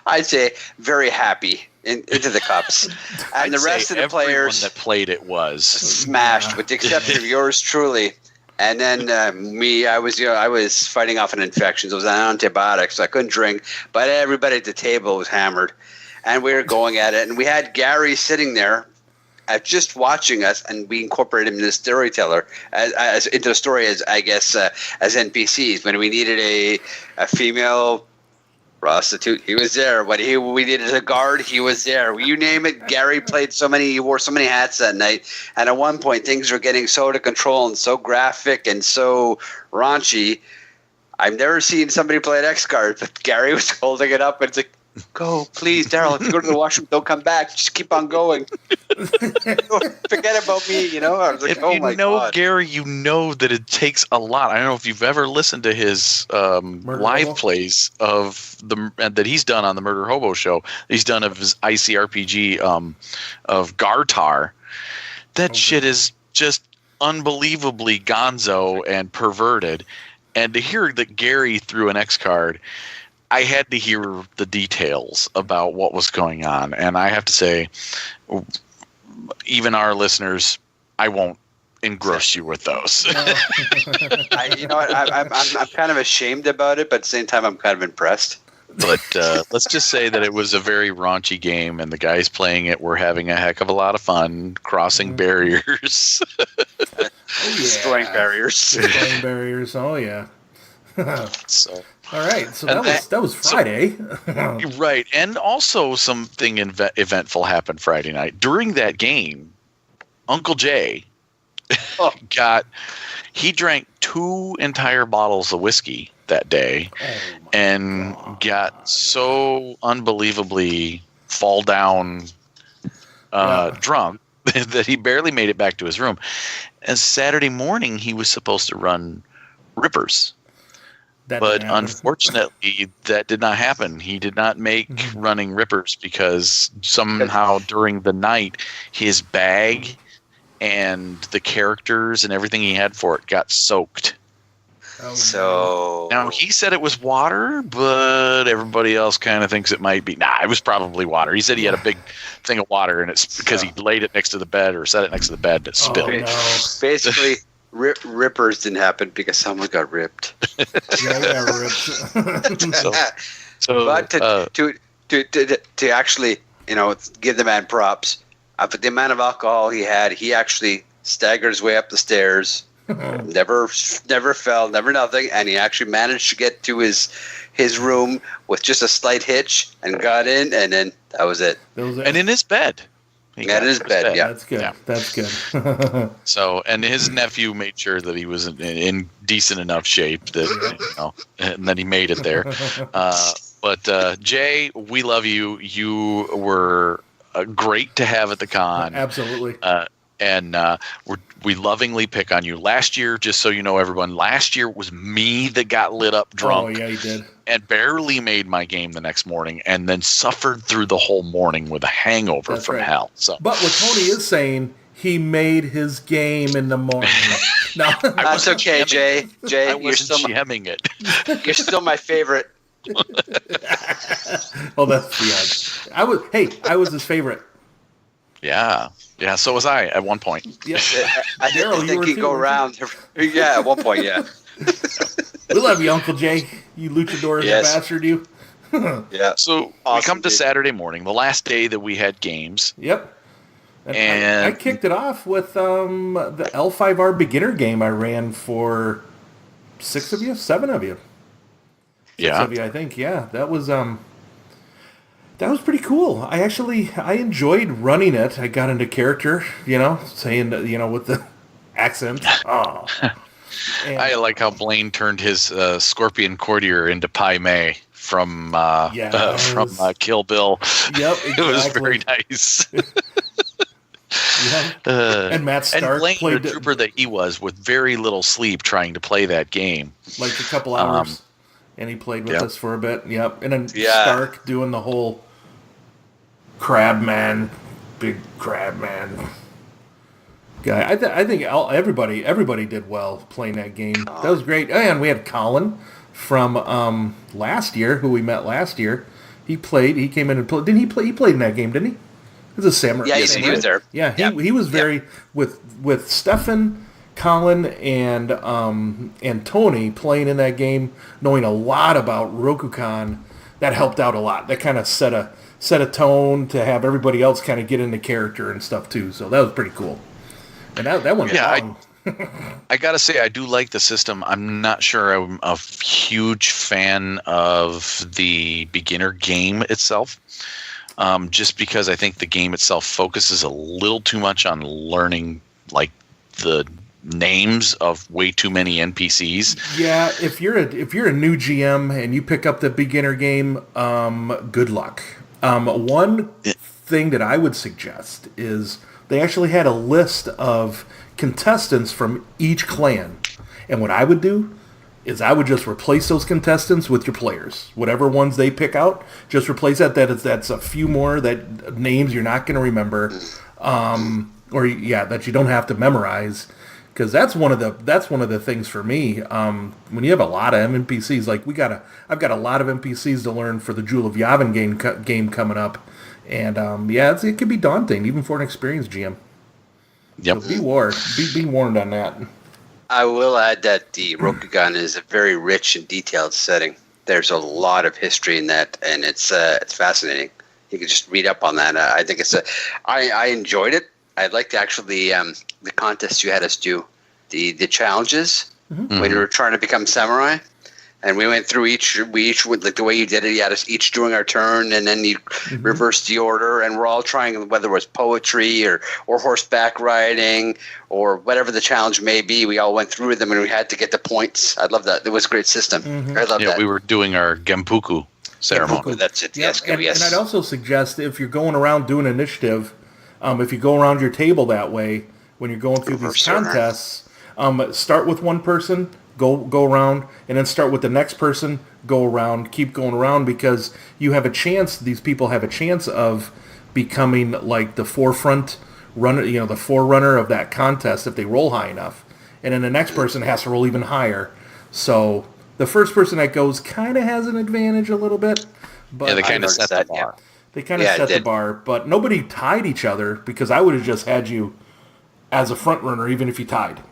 I'd say very happy into the cups, and the rest of the players that played it was smashed, with the exception of yours truly. And then me, I was fighting off an infection. So I was on antibiotics, so I couldn't drink. But everybody at the table was hammered, and we were going at it. And we had Gary sitting there, just watching us, and we incorporated him in the storyteller as into the story as as NPCs. When we needed a female prostitute, he was there. When we needed a guard, he was there. You name it, Gary he wore so many hats that night. And at one point, things were getting so out of control and so graphic and so raunchy. I've never seen somebody play an X card, but Gary was holding it up and it's like, go, please, Daryl. If you go to the washroom, don't come back. Just keep on going. Forget about me, I was like, oh my God. Gary, you know that it takes a lot. I don't know if you've ever listened to his live plays that he's done on the Murder Hobo show. He's done of his ICRPG of Gartar. That shit is just unbelievably gonzo and perverted. And to hear that Gary threw an X card, I had to hear the details about what was going on. And I have to say, even our listeners, I won't engross you with those. I'm kind of ashamed about it, but at the same time, I'm kind of impressed. But let's just say that it was a very raunchy game, and the guys playing it were having a heck of a lot of fun crossing barriers. Destroying barriers. Destroying barriers, oh yeah. So... All right, so that was Friday. Right, and also something eventful happened Friday night. During that game, Uncle Jay he drank 2 entire bottles of whiskey that day and got so unbelievably fall down drunk that he barely made it back to his room. And Saturday morning, he was supposed to run Rippers. But unfortunately, that did not happen. He did not make running Rippers because somehow during the night, his bag and the characters and everything he had for it got soaked. So now he said it was water, but everybody else kind of thinks it might be. Nah, it was probably water. He said he had a big thing of water, and it's because he laid it next to the bed or set it next to the bed and it spilled. Oh, no. Basically, Rippers didn't happen because someone got ripped. Yeah, ripped. But to actually, give the man props. But the amount of alcohol he had, he actually staggered his way up the stairs. Never fell, never nothing, and he actually managed to get to his room with just a slight hitch and got in, and then that was it. And in his bed. He got in his bed. Yeah, that's good. Yeah. That's good. So, and his nephew made sure that he was in decent enough shape that and then he made it there. But Jay, we love you. You were great to have at the con. Absolutely. And we lovingly pick on you. Last year, just so you know, everyone, last year was me that got lit up drunk. Oh, yeah, you did. And barely made my game the next morning, and then suffered through the whole morning with a hangover from hell. So, but what Tony is saying, he made his game in the morning. No, that's okay, Jay. Jay, I wasn't jamming it. You're still my favorite. Oh, that's I was his favorite. Yeah. So was I at one point. Yeah, I didn't think he'd go around. Yeah, at one point, yeah. We love you, Uncle Jay. You luchador bastard, you. Yeah. So awesome, we come to Saturday morning, the last day that we had games. Yep. And I kicked it off with the L5R beginner game I ran for 7 of you. Yeah. 6 of you, I think. Yeah, that was pretty cool. I enjoyed running it. I got into character, saying, with the accent. Oh. I like how Blaine turned his Scorpion Courtier into Pai Mei from Kill Bill. Yep, exactly. It was very nice. And Matt Stark and Blaine, played the trooper that he was, with very little sleep trying to play that game. Like a couple hours. and he played with us for a bit. Yep, and then Yeah. Stark doing the whole crab man, big crab man guy. I think everybody did well playing that game. That was great. And we had Colin from last year, who we met last year. He came in and played. Didn't he play? He played in that game, didn't he? It was a samurai. Yeah, he was there. Yeah, Yep. he was very with Stefan, Colin, and Tony playing in that game, knowing a lot about Rokugan. That helped out a lot. That kind of set a tone to have everybody else kind of get into character and stuff too. So that was pretty cool. And that went long. I gotta say, I do like the system. I'm not sure I'm a huge fan of the beginner game itself, just because I think the game itself focuses a little too much on learning like the names of way too many NPCs. Yeah, if you're a new GM and you pick up the beginner game, good luck. One thing that I would suggest is they actually had a list of contestants from each clan. And what I would do is I would just replace those contestants with your players. Whatever ones they pick out, just replace that. That's a few more that names you're not going to remember, that you don't have to memorize. Because that's one of the things for me. When you have a lot of NPCs, like I've got a lot of NPCs to learn for the Jewel of Yavin game coming up. And it can be daunting, even for an experienced GM. Yep. So be warned on that. I will add that the Rokugan is a very rich and detailed setting. There's a lot of history in that, and it's fascinating. You can just read up on that. I think I enjoyed it. I liked actually the contest you had us do, the challenges when you were trying to become samurai. And we went through we each went, like the way you did it, you had us each doing our turn, and then you reversed the order, and we're all trying, whether it was poetry or horseback riding or whatever the challenge may be, we all went through them and we had to get the points. I love that. It was a great system. I love that. We were doing our Genpuku ceremony. That's it. Yep. Yes. And I'd also suggest if you're going around doing initiative, if you go around your table that way, when you're going through these contests, start with one person, go around, and then start with the next person, go around, keep going around, because you have a chance, these people have a chance of becoming like the forefront runner, the forerunner of that contest if they roll high enough. And then the next person has to roll even higher. So the first person that goes kind of has an advantage a little bit. But They kind of set the bar. They kind of set the bar, but nobody tied each other, because I would have just had you as a front runner even if you tied.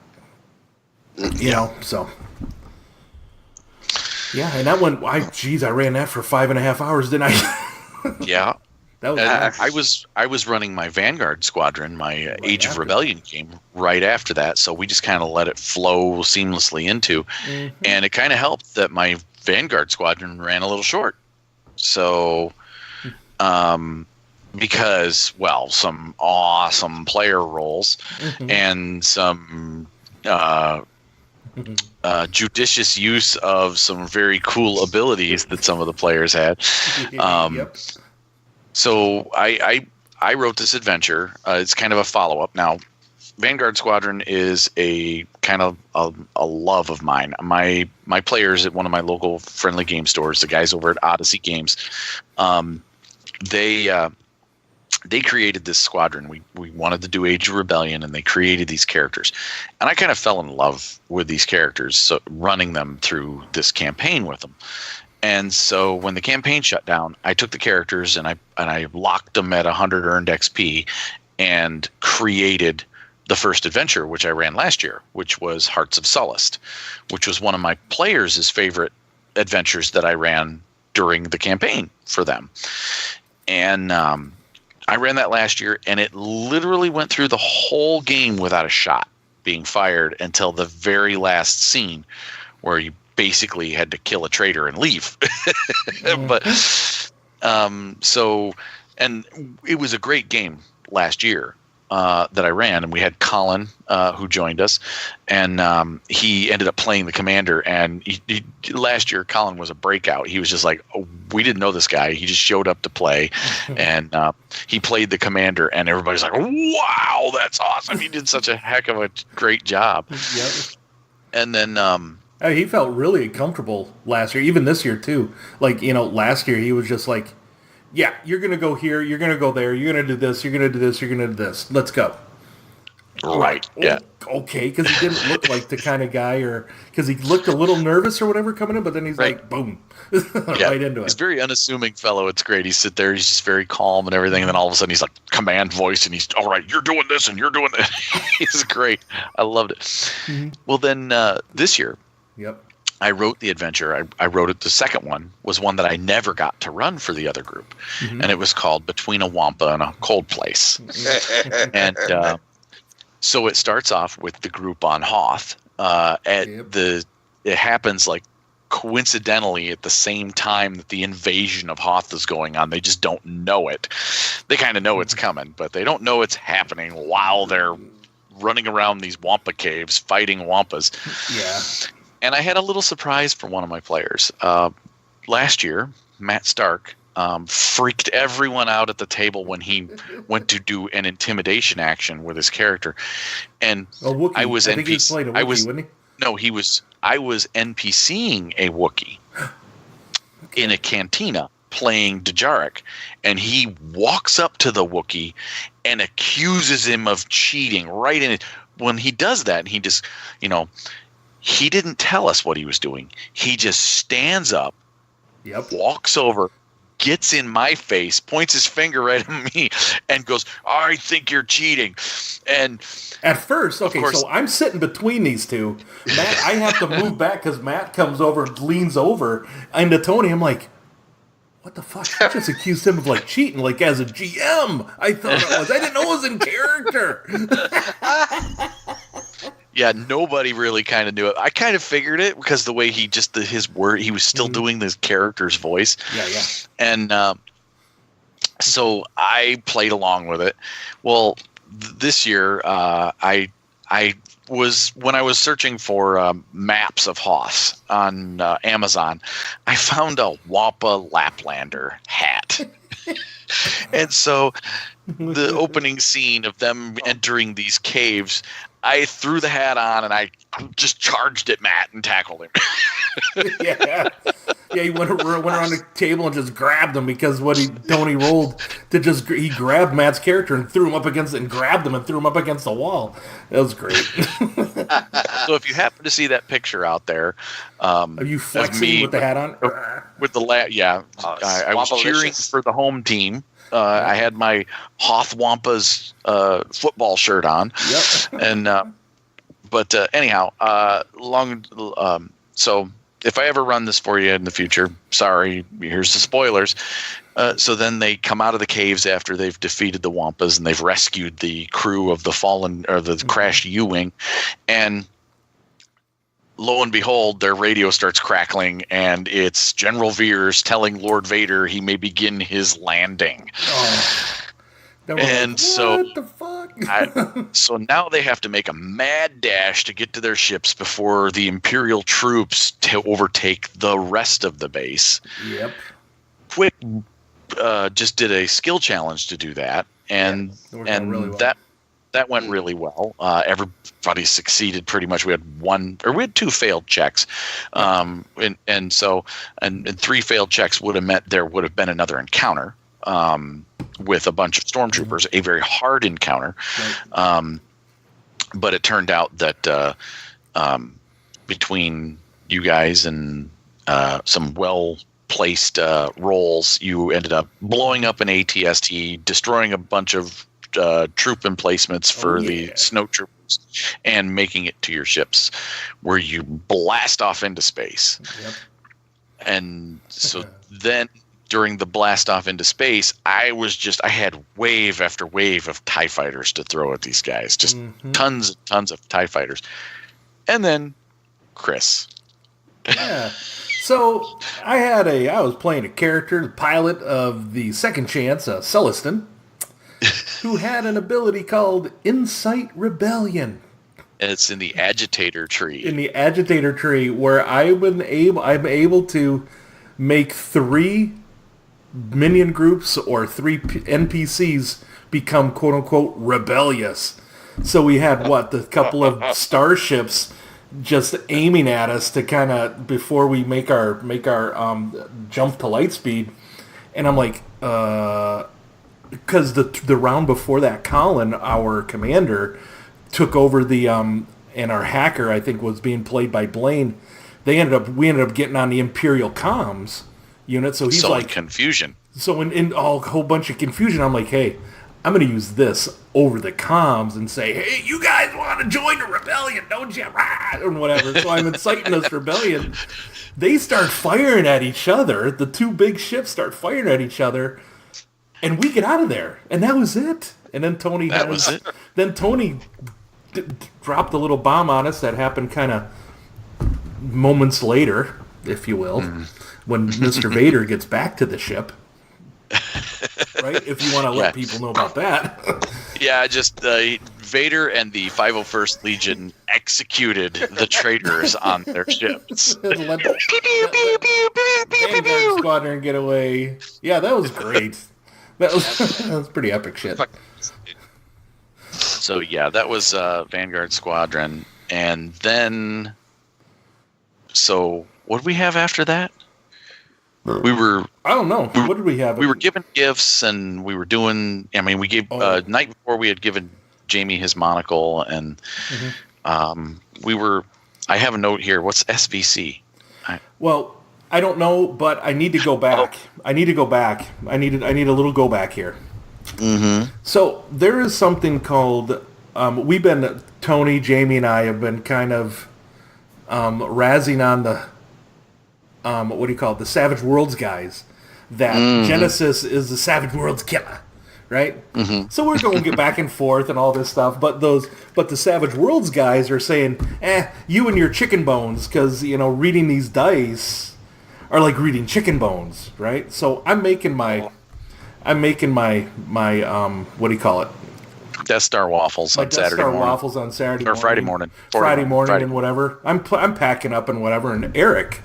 So. Yeah, and that one, I ran that for 5.5 hours, didn't I? Yeah. That was I was running my Vanguard Squadron, my Age of Rebellion game, right after that, so we just kind of let it flow seamlessly into, and it kind of helped that my Vanguard Squadron ran a little short. So, because, some awesome player roles and some judicious use of some very cool abilities that some of the players had. So I wrote this adventure. It's kind of a follow-up. Now, Vanguard Squadron is a kind of a love of mine. My players at one of my local friendly game stores, the guys over at Odyssey Games, they created this squadron. We wanted to do Age of Rebellion, and they created these characters. And I kind of fell in love with these characters, so running them through this campaign with them. And so when the campaign shut down, I took the characters and I locked them at 100 earned XP and created the first adventure, which I ran last year, which was Hearts of Sullust, which was one of my players' favorite adventures that I ran during the campaign for them. And I ran that last year, and it literally went through the whole game without a shot being fired until the very last scene, where you basically had to kill a traitor and leave. But and it was a great game last year that I ran, and we had Colin who joined us, and he ended up playing the commander. And last year Colin was a breakout. He was just like, we didn't know this guy. He just showed up to play, and he played the commander, and everybody's like, wow, that's awesome. He did such a heck of a great job. Yep. And then He felt really comfortable last year, even this year too. Like, last year he was just like, yeah, you're going to go here, you're going to go there, you're going to do this, you're going to do this, you're going to do this. Let's go. Right, yeah. Okay, because he didn't look like the kind of guy, or because he looked a little nervous or whatever coming in, but then he's like, boom, right into it. He's a very unassuming fellow. It's great. He's sit there, he's just very calm and everything, and then all of a sudden he's like command voice, and he's, all right, you're doing this and you're doing that. He's great. I loved it. Mm-hmm. Well, then this year, I wrote the adventure. I wrote it. The second one was one that I never got to run for the other group, and it was called Between a Wampa and a Cold Place. And so it starts off with the group on Hoth. It happens like coincidentally at the same time that the invasion of Hoth is going on. They just don't know it. They kind of know it's coming, but they don't know it's happening while they're running around these Wampa caves fighting Wampas. Yeah. And I had a little surprise for one of my players. Last year, Matt Stark freaked everyone out at the table when he went to do an intimidation action with his character. And I was NPC. I was NPCing a Wookiee in a cantina playing Djarik, and he walks up to the Wookiee and accuses him of cheating right in it. When he does that, he just, he didn't tell us what he was doing. He just stands up, walks over, gets in my face, points his finger right at me, and goes, I think you're cheating. And at first, so I'm sitting between these two. Matt, I have to move back because Matt comes over, leans over, and to Tony, I'm like, what the fuck? I just accused him of like cheating, like as a GM. I thought it was. I didn't know it was in character. Yeah, nobody really kind of knew it. I kind of figured it because the way he just his word, he was still doing this character's voice. Yeah. And so I played along with it. Well, this year I was, when I was searching for maps of Hoth on Amazon, I found a Wampa Laplander hat. And so the opening scene of them entering these caves, I threw the hat on and I just charged at Matt and tackled him. Yeah, he went around the table and just grabbed him because Tony rolled to he grabbed Matt's character and threw him up against it and grabbed him and threw him up against the wall. That was great. So if you happen to see that picture out there, are you flexing with the hat on? With the I was cheering for the home team. I had my Hoth Wampas football shirt on, and but anyhow, so if I ever run this for you in the future, sorry, here's the spoilers. So then they come out of the caves after they've defeated the Wampas and they've rescued the crew of the fallen or the crashed U-wing, and lo and behold, their radio starts crackling, and it's General Veers telling Lord Vader he may begin his landing. And so, what the fuck? So now they have to make a mad dash to get to their ships before the Imperial troops overtake the rest of the base. Yep. Quick just did a skill challenge to do that, and really well. That went really well. Everybody succeeded pretty much. We had two failed checks, and three failed checks would have meant there would have been another encounter with a bunch of stormtroopers, a very hard encounter. Right. But it turned out that between you guys and some well-placed rolls, you ended up blowing up an ATST, destroying a bunch of troop emplacements for the snow troopers, and making it to your ships, where you blast off into space. Yep. And so then during the blast off into space, I had wave after wave of TIE fighters to throw at these guys, just tons and tons of TIE fighters. And then Chris. Yeah. So I was playing a character, the pilot of the Second Chance, Celestin, who had an ability called Insight Rebellion. And it's in the agitator tree. In the agitator tree, where I'm able to make 3 minion groups or 3 NPCs become quote unquote rebellious. So we had the couple of starships just aiming at us to kind of before we make our jump to light speed, and I'm like, because the round before that, Colin, our commander, took over the and our hacker, I think, was being played by Blaine. We ended up getting on the Imperial comms unit, so he's like confusion. So in a whole bunch of confusion, I'm like, hey, I'm going to use this over the comms and say, hey, you guys want to join the rebellion, don't you? Or whatever. So I'm inciting this rebellion. They start firing at each other. The two big ships start firing at each other, and we get out of there. And that was it. And then Tony dropped a little bomb on us that happened kind of moments later, if you will, when Mr. Vader gets back to the ship. Right? If you want to let people know about that. Yeah, just Vader and the 501st Legion executed the traitors on their ships. Vanguard Squadron get away. Yeah, that was great. That was pretty epic shit. So yeah, that was Vanguard Squadron. And then... So, what did we have after that? I don't know. What did we have? We were given gifts, and we were doing. I mean, we gave night before we had given Jamie his monocle, and we were. I have a note here. What's SVC? Well, I don't know, but I need to go back. I need a little go back here. Mm-hmm. So there is something called. Tony, Jamie, and I have been kind of razzing on the. What do you call it? The Savage Worlds guys. That Genesys is the Savage Worlds killer, right? Mm-hmm. So we're going to get back and forth and all this stuff. But the Savage Worlds guys are saying, you and your chicken bones, because reading these dice are like reading chicken bones, right? So I'm making my what do you call it? Death Star waffles on Saturday morning. Waffles on Saturday morning. Or Friday morning. Friday morning and whatever. I'm packing up and whatever. And Eric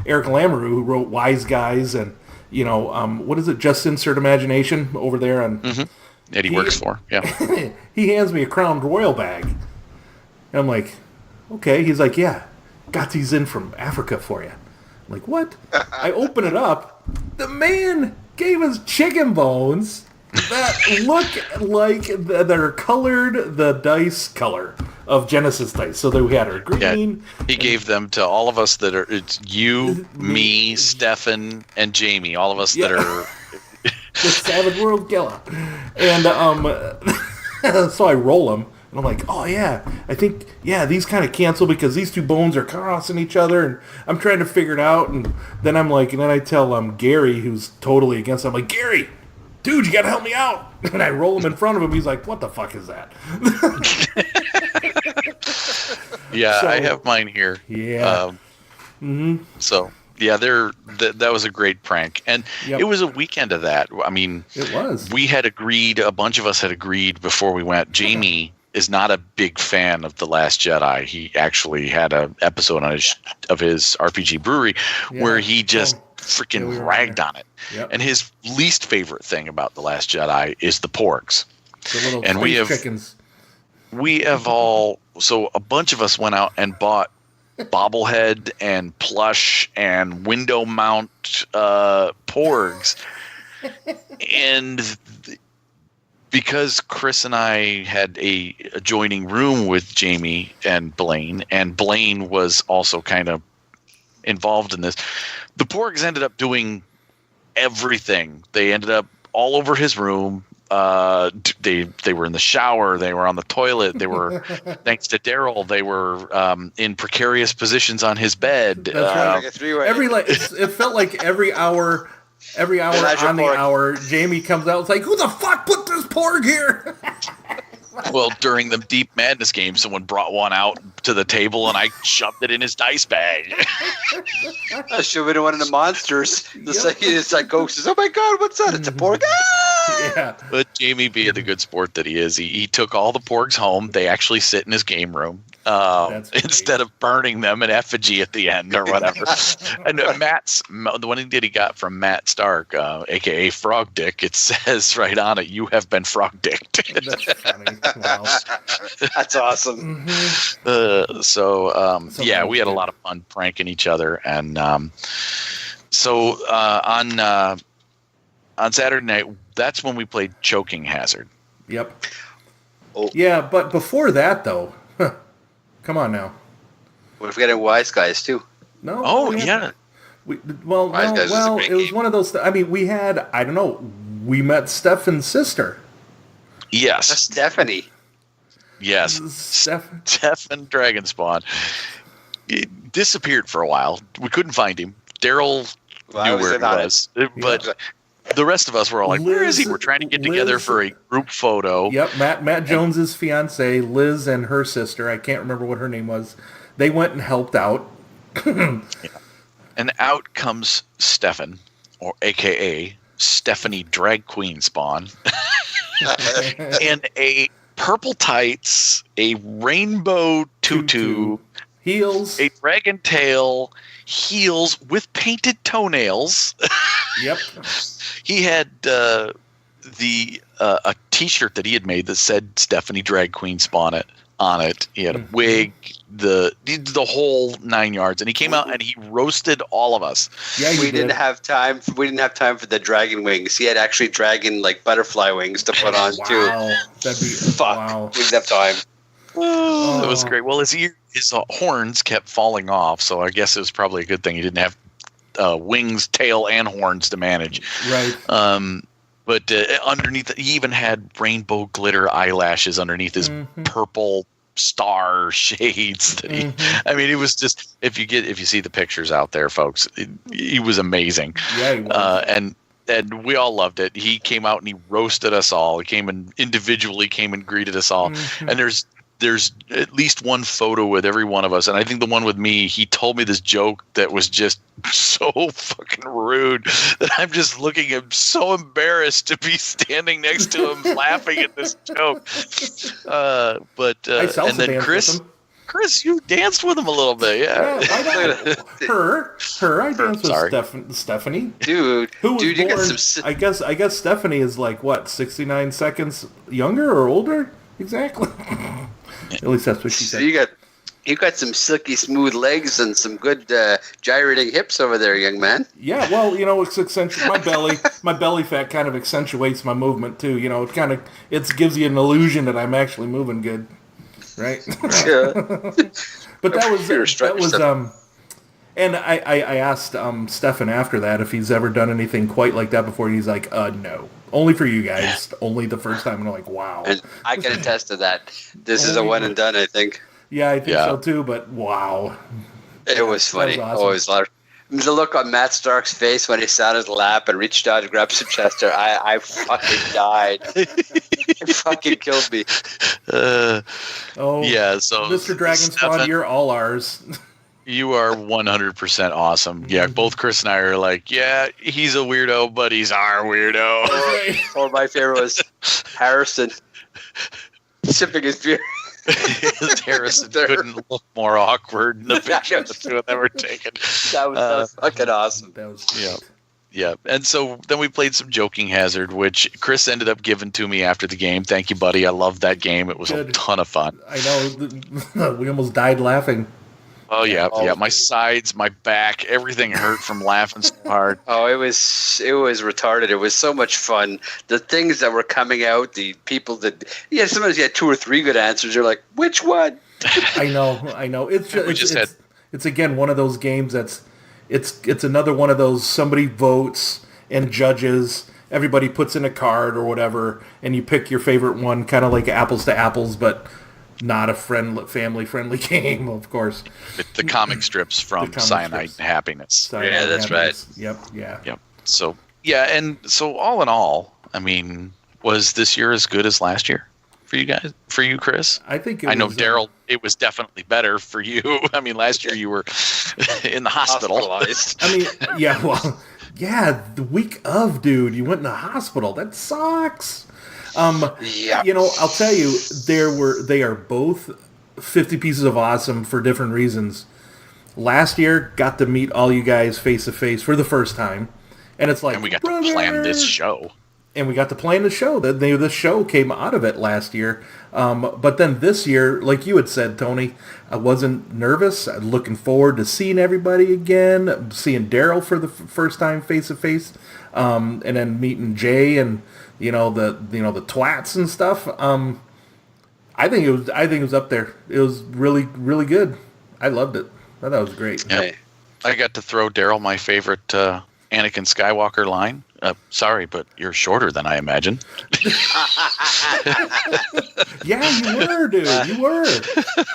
Lamoureux, who wrote Wise Guys and, what is it, Just Insert Imagination over there on... Mm-hmm. That he works for, yeah. He hands me a Crown Royal bag. And I'm like, okay. He's like, yeah, got these in from Africa for you. I'm like, what? I open it up. The man gave us chicken bones that look like they're colored the dice color of Genesys dice. So that we had our green. Yeah, he gave them to all of us that are, it's you, me, Stefan, and Jamie, all of us that are... the Savage World Killer. And so I roll them, and I'm like, oh yeah, I think, these kind of cancel because these two bones are crossing each other, and I'm trying to figure it out, and then I'm like, and then I tell Gary, who's totally against it, I'm like, Gary, dude, you gotta help me out. And I roll him in front of him. He's like, what the fuck is that? Yeah, so, I have mine here. Yeah. So, yeah, that was a great prank. And It was a weekend of that. I mean, it was. We had agreed, a bunch of us had agreed before we went. Jamie is not a big fan of The Last Jedi. He actually had an episode on of his RPG brewery where he just freaking ragged on it. Yep. And his least favorite thing about The Last Jedi is the porgs. The little space chickens. We have all... So a bunch of us went out and bought bobblehead and plush and window mount porgs. And because Chris and I had a adjoining room with Jamie and Blaine was also kind of involved in this, the porgs ended up doing everything. They ended up all over his room. They were in the shower. They were on the toilet. They were, thanks to Daryl, they were in precarious positions on his bed. That's right. It felt like every hour on the hour, Jamie comes out and is like, who the fuck put this porg here? Well, during the Deep Madness game, someone brought one out to the table, and I shoved it in his dice bag. I should have been one of the monsters. The second it's like, Ghost says, oh my god, what's that? It's a porg. Ah! Yeah. But Jamie, being the good sport that he is, he took all the porgs home. They actually sit in his game room instead of burning them in effigy at the end or whatever. And the one he got from Matt Stark, a.k.a. Frog Dick, it says right on it, "You have been frog dicked." That's funny. Wow. That's awesome. Yeah, we had a lot of fun pranking each other. And on Saturday night, that's when we played Choking Hazard. Yep. Oh. Yeah, but before that, though, come on now. We're getting Wise Guys, too. No. Oh, yeah. It was one of those. I mean, we had. I don't know. We met Stefan's sister. Yes. Stephanie. Yes. Stefan Dragonspawn. He disappeared for a while. We couldn't find him. Daryl knew where he was. But the rest of us were all like, where is he? We're trying to get together for a group photo. Yep, Matt Jones's fiance, Liz, and her sister, I can't remember what her name was, they went and helped out. Yeah. And out comes Stefan, or a.k.a. Stephanie Drag Queen Spawn, and a purple tights, a rainbow tutu, heels, a dragon tail, heels with painted toenails. Yep. He had a T-shirt that he had made that said Stephanie Drag Queen Spawn on it. He had a wig, the whole 9 yards, and he came out and he roasted all of us. Yeah, we didn't have time for the dragon wings. He had actually dragon butterfly wings to put on too. Wow, that'd be Wow. We didn't have time. It was great. Well, his horns kept falling off, so I guess it was probably a good thing he didn't have wings, tail, and horns to manage. Right. But underneath, he even had rainbow glitter eyelashes underneath his purple star shades. I mean, it was just if you see the pictures out there, folks, he was amazing. Yeah, he was. And we all loved it. He came out and he roasted us all. He came and individually came and greeted us all. And there's at least one photo with every one of us, and I think the one with me, he told me this joke that was just so fucking rude that I'm just looking at him so embarrassed to be standing next to him laughing at this joke. And then Chris, you danced with him a little bit, yeah. Her, I danced with Stephanie. Dude, who was you born, got some... I guess Stephanie is like, what, 69 seconds younger or older? Exactly. At least that's what she said. So you got some silky smooth legs and some good gyrating hips over there, young man. Yeah, well, it's my belly fat kind of accentuates my movement too. It gives you an illusion that I'm actually moving good, right? Yeah. But that was and I asked Stefan after that if he's ever done anything quite like that before. And he's like, no. Only for you guys. Only the first time. And I'm like, wow. And I can attest to that. This is a one and done, I think. Yeah, I think so too, but wow. It was funny. That was awesome. Always lot. The look on Matt Stark's face when he sat on his lap and reached out to grab some Chester, I fucking died. It fucking killed me. Yeah, so Mr. Dragonspawn, you're all ours. You are 100% awesome. Yeah, both Chris and I are like, yeah, he's a weirdo, but he's our weirdo. Or my favorite was Harrison sipping his beer. Harrison couldn't look more awkward in the picture the two of them were taken. That was fucking awesome. That was Yeah. And so then we played some Joking Hazard, which Chris ended up giving to me after the game. Thank you, buddy. I loved that game. It was a ton of fun. I know. We almost died laughing. Oh, yeah. My sides, my back, everything hurt from laughing so hard. Oh, it was retarded. It was so much fun. The things that were coming out, the people that... Yeah, sometimes you had 2 or 3 good answers. You're like, which one? I know. It's again, one of those games that's... It's another one of those, somebody votes and judges, everybody puts in a card or whatever, and you pick your favorite one, kind of like apples to apples, but not a family-friendly game, of course. The comic strips from Cyanide and Happiness. Yeah, that's right. Yep, yeah. Yep. So, yeah, and so all in all, I mean, was this year as good as last year for you guys? For you, Chris? I think I know, Daryl, it was definitely better for you. I mean, last year you were in the hospital. Hospitalized. I mean, yeah, well, Yeah, the week of, dude, you went in the hospital. That sucks. Yeah. I'll tell you, they are both 50 pieces of awesome for different reasons. Last year, got to meet all you guys face to face for the first time, and it's like, And we got to plan this show. And we got to plan the show. The show came out of it last year. But then this year, like you had said, Tony, I wasn't nervous. I'm looking forward to seeing everybody again, seeing Daryl for the first time face to face, and then meeting Jay and the twats and stuff. I think it was up there. It was really, really good. I loved it. I thought it was great. Yep. I got to throw Daryl my favorite Anakin Skywalker line. Sorry, but you're shorter than I imagined. Yeah, you were, dude. You were.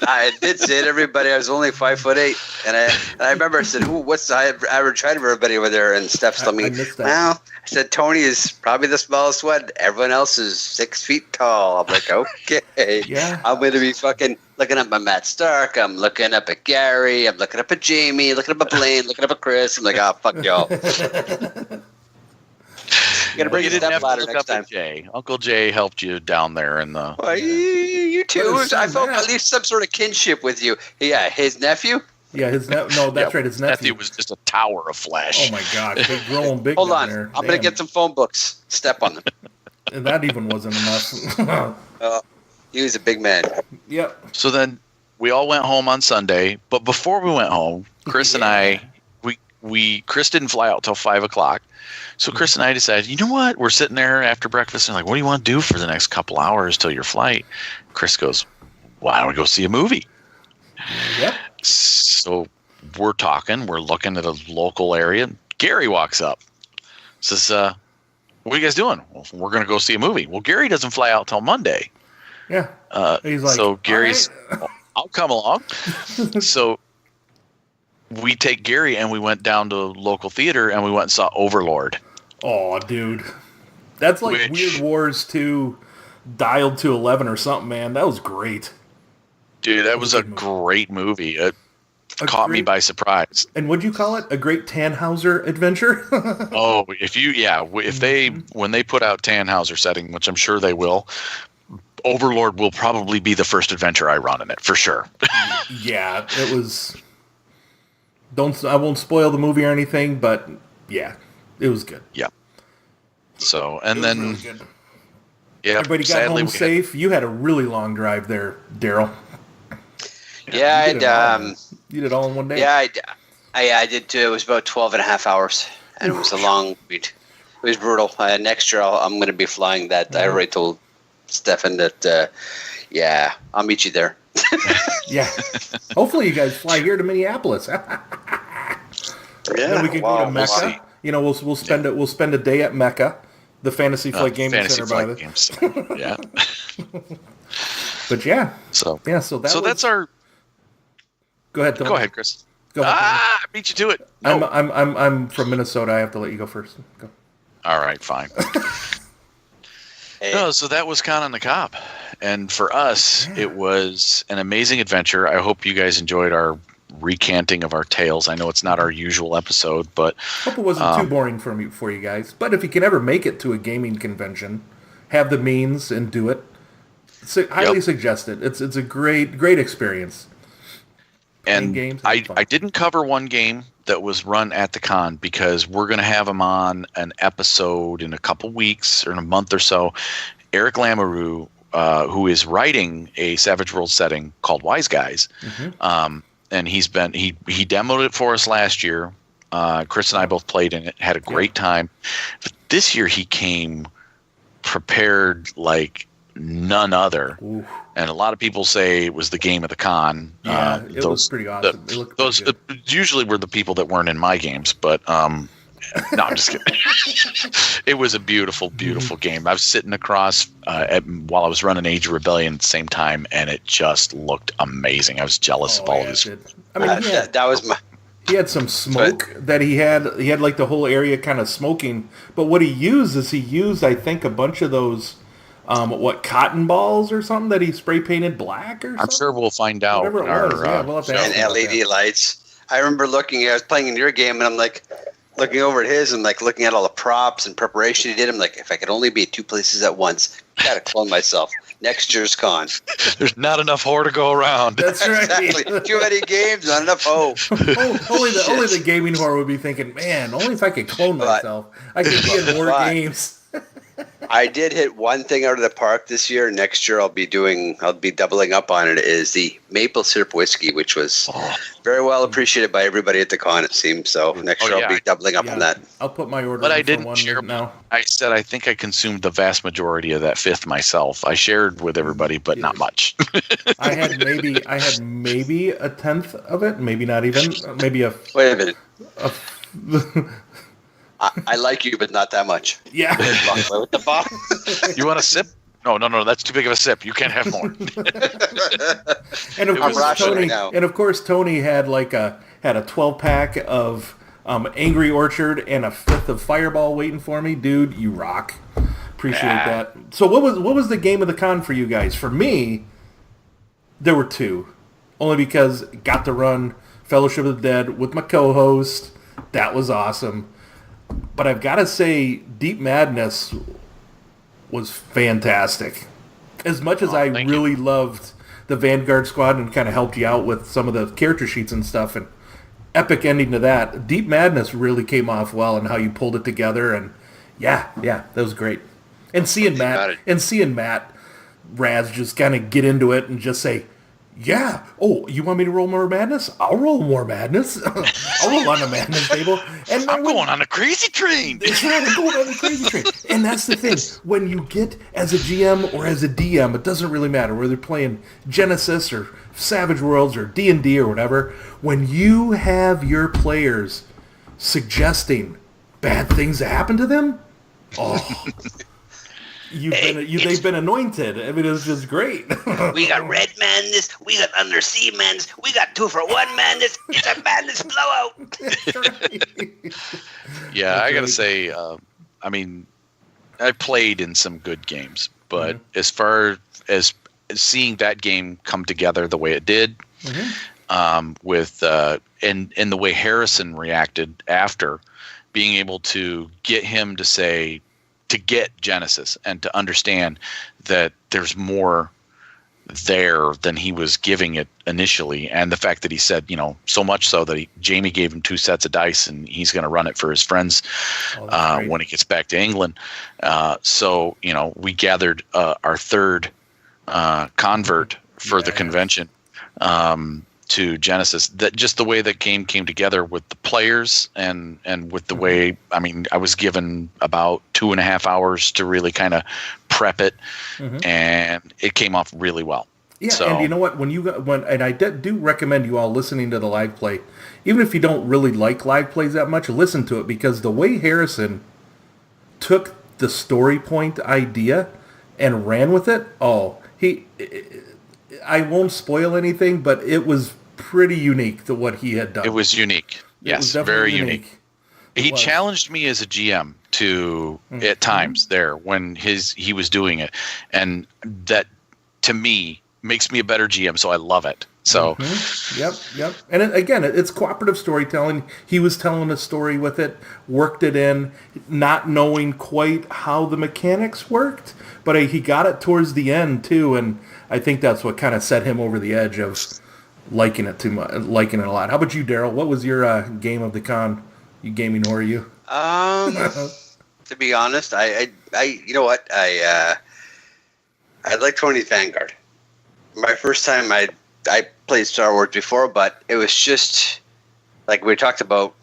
I did say to everybody I was only 5'8", and I remember I said, what's the average height of everybody over there? And Steph told me, I missed that. well, I said, Tony is probably the smallest one. Everyone else is 6 feet tall. I'm like, okay. Yeah. I'm going to be fucking looking up at Matt Stark. I'm looking up at Gary. I'm looking up at Jamie. Looking up at Blaine. Looking up at Chris. I'm like, oh, fuck y'all. You gotta bring You your didn't have step to ladder look next up time. at Jay. Uncle Jay helped you down there in the... Well, you too. Well, I felt Matt. at least some sort of kinship with you. Yeah, his nephew. Yeah, no, that's right. His nephew was just a tower of flesh. Oh my God, they're growing big. Hold down on, there. I'm gonna Damn. get some phone books. Step on them. And that even wasn't enough. He was a big man. Yep. So then we all went home on Sunday, but before we went home, Chris and I, Chris didn't fly out till 5 o'clock. So Chris and I decided, you know what? We're sitting there after breakfast and like, what do you want to do for the next couple hours till your flight? Chris goes, why don't we go see a movie? Yep. So we're talking, we're looking at a local area. Gary walks up, says, what are you guys doing? Well, we're going to go see a movie. Well, Gary doesn't fly out till Monday. Yeah. He's like, so Gary's, all right. I'll come along. So we take Gary and we went down to local theater and we went and saw Overlord. Oh, dude. That's like Weird Wars 2 dialed to 11 or something, man. That was great. Dude, that was a great movie. It caught me by surprise. And what'd you call it? A great Tannhauser adventure? Oh, when they put out Tannhauser setting, which I'm sure they will, Overlord will probably be the first adventure I run in it, for sure. Yeah, it was... I won't spoil the movie or anything, but yeah, it was good. Yeah. So, and then... Really good. Yeah, Everybody got home safe. You had a really long drive there, Daryl. Yeah, you did it all in one day. Yeah, I did too. It was about 12 and a half hours, and it was a long beat. It was brutal. Next year, I'm going to be flying that. I already told Stefan that, I'll meet you there. Yeah. Hopefully you guys fly here to Minneapolis. Then we can go to Mecca. We'll spend a day at Mecca, the Fantasy Flight Gaming Center by the... Yeah. But yeah. So that's our... Go ahead, Tony. Go ahead, Chris. Go ahead, I beat you to it. No. I'm from Minnesota. I have to let you go first. Go. All right, fine. Hey. No, so that was Con on the Cob. And for us, It was an amazing adventure. I hope you guys enjoyed our recanting of our tales. I know it's not our usual episode, but... Hope it wasn't too boring for you guys. But if you can ever make it to a gaming convention, have the means and do it, highly suggest it. It's a great experience. And games, I didn't cover one game that was run at the con because we're going to have him on an episode in a couple weeks or in a month or so. Eric Lamoureux, who is writing a Savage World setting called Wise Guys, and he demoed it for us last year. Chris and I both played in it, had a great time. But this year he came prepared like none other. Ooh. And a lot of people say it was the game of the con. Yeah, it was pretty awesome. Those usually were the people that weren't in my games, but no, I'm just kidding. It was a beautiful, beautiful game. I was sitting across while I was running Age of Rebellion at the same time, and it just looked amazing. I was jealous of all of his. I mean, that was my... He had some smoke that he had like the whole area kind of smoking. But what he used, I think, a bunch of those... cotton balls or something that he spray painted black or something? I'm sure we'll find out. Whatever it was, we'll have to ask and LED lights. I remember I was playing in your game, and I'm like, looking over at his and like looking at all the props and preparation he did. I'm like, if I could only be at 2 places at once, gotta clone myself. Next year's con. There's not enough whore to go around. That's right. Exactly. Too many games, not enough hope. only the gaming whore would be thinking, man, only if I could clone myself, I could be in more games. I did hit one thing out of the park this year. Next year I'll be doubling up on it, is the maple syrup whiskey, which was very well appreciated by everybody at the con, it seems. So next year I'll be doubling up on that. I'll put my order But I in for didn't one share now. I said I think I consumed the vast majority of that fifth myself. I shared with everybody, but not much. I had maybe a tenth of it, maybe not even, maybe a. Wait a minute. I like you, but not that much. Yeah. With the bottle. You want a sip? No, that's too big of a sip. You can't have more. And of course, Tony had a 12-pack of Angry Orchard and a fifth of Fireball waiting for me. Dude, you rock. Appreciate that. So what was the game of the con for you guys? For me, there were two. Only because got to run Fellowship of the Dead with my co-host. That was awesome. But I've got to say, Deep Madness was fantastic. As much as I really loved the Vanguard Squad and kind of helped you out with some of the character sheets and stuff, and epic ending to that, Deep Madness really came off well, and how you pulled it together, and yeah, that was great. And seeing Matt Raz just kind of get into it and just say, yeah. Oh, you want me to roll more madness? I'll roll more madness. I'll roll on the madness table. And I'm going on a crazy train. That's right. I'm going on a crazy train. And that's the thing. When you get as a GM or as a DM, it doesn't really matter whether they're playing Genesis or Savage Worlds or D&D or whatever. When you have your players suggesting bad things to happen to them, they've been anointed. I mean, it's just great. We got red madness. We got undersea madness. We got 2-for-1 madness. It's a madness blowout. Yeah, I got to say, I mean, I played in some good games, but as far as seeing that game come together the way it did, with and the way Harrison reacted after, being able to get him to get Genesis and to understand that there's more there than he was giving it initially, and the fact that he said, so much so that Jamie gave him 2 sets of dice and he's going to run it for his friends when he gets back to England. So we gathered our third convert for the convention to Genesis. That just the way that game came together with the players and with the way, I mean, I was given about 2.5 hours to really kind of prep it, and it came off really well. Yeah, so, and you know what? And I do recommend you all listening to the live play, even if you don't really like live plays that much, listen to it, because the way Harrison took the story point idea and ran with it, I won't spoil anything, but it was pretty unique to what he had done. It was unique. Yes, very unique. He challenged me as a GM to at times there when he was doing it, and that to me makes me a better GM. So I love it. So yep. And it's cooperative storytelling. He was telling a story with it, worked it in, not knowing quite how the mechanics worked, but he got it towards the end too, and I think that's what kind of set him over the edge of liking it too much, liking it a lot. How about you, Daryl? What was your game of the con? You gaming whore, you? To be honest, I you know what, I like Tony's Vanguard. My first time, I played Star Wars before, but it was just like we talked about,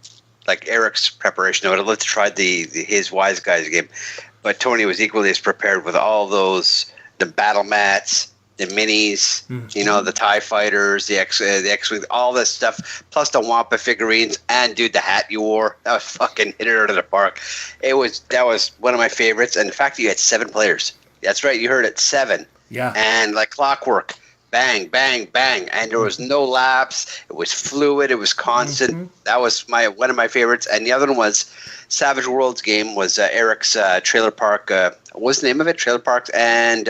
like Eric's preparation. I would have loved to try his Wise Guys game, but Tony was equally as prepared with all those, the battle mats, the minis, the TIE fighters, the X-Wing, all this stuff, plus the Wampa figurines, and dude, the hat you wore, that was fucking hit it out of the park. That was one of my favorites, and the fact that you had 7 players. That's right, you heard it, 7. Yeah. And like clockwork, bang, bang, bang, and there was no lapse. It was fluid. It was constant. That was one of my favorites. And the other one was Savage Worlds game was Eric's Trailer Park. What was the name of it? Trailer Park and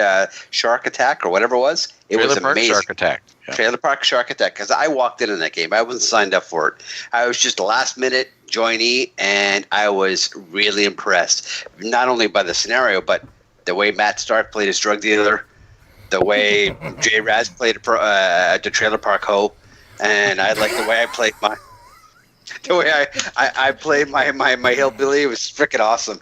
Shark Attack or whatever it was. It was amazing. Shark Attack. Yeah. Trailer Park Shark Attack, because I walked in that game. I wasn't signed up for it. I was just a last-minute joinee, and I was really impressed. Not only by the scenario, but the way Matt Stark played his drug dealer, the way Jay Raz played the Trailer Park hoe, and I like the way I played I played my hillbilly. It was freaking awesome.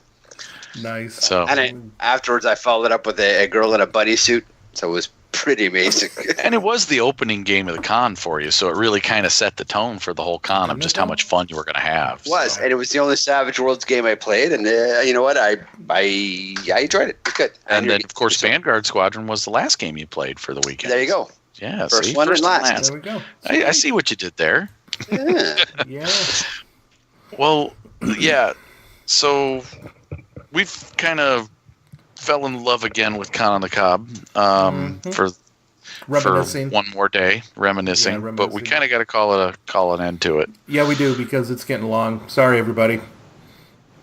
Nice. So, and afterwards, I followed up with a girl in a bunny suit, so it was pretty amazing. And it was the opening game of the con for you, so it really kind of set the tone for the whole con of just how much fun you were going to have. And it was the only Savage Worlds game I played, and you know what? I enjoyed it. It was good. And then, of course, Vanguard Squadron was the last game you played for the weekend. There you go. Yeah, first one and last. There we go. I see what you did there. Yeah. Yeah. Well, yeah. So we've kind of fell in love again with Con on the Cob for one more day, reminiscing. But we kind of got to call an end to it. Yeah, we do, because it's getting long. Sorry, everybody.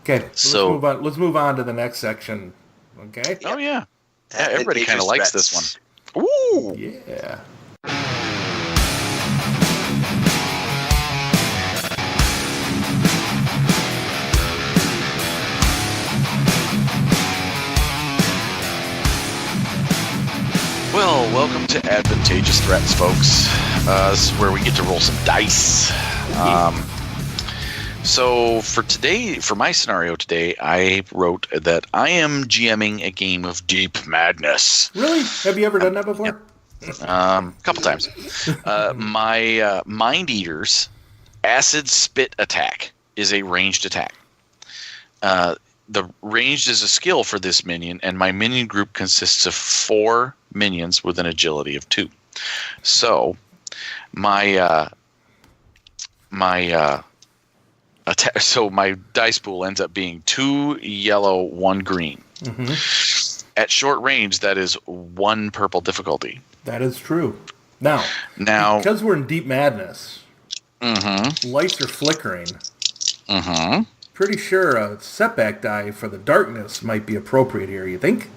Okay, let's move on to the next section. Okay. Oh yeah. Yeah, everybody kind of likes this one. Ooh. Yeah. Well, welcome to Advantageous Threats, folks. This is where we get to roll some dice. So for my scenario today, I wrote that I am GMing a game of Deep Madness. Really? Have you ever done that before? A couple times. My Mind Eater's Acid Spit attack is a ranged attack. The ranged is a skill for this minion, and my minion group consists of 4 minions with an agility of 2. So my dice pool ends up being 2 yellow, 1 green. Mm-hmm. At short range, that is 1 purple difficulty. That is true. Now, because we're in Deep Madness, lights are flickering. Mm-hmm. Pretty sure a setback die for the darkness might be appropriate here, you think?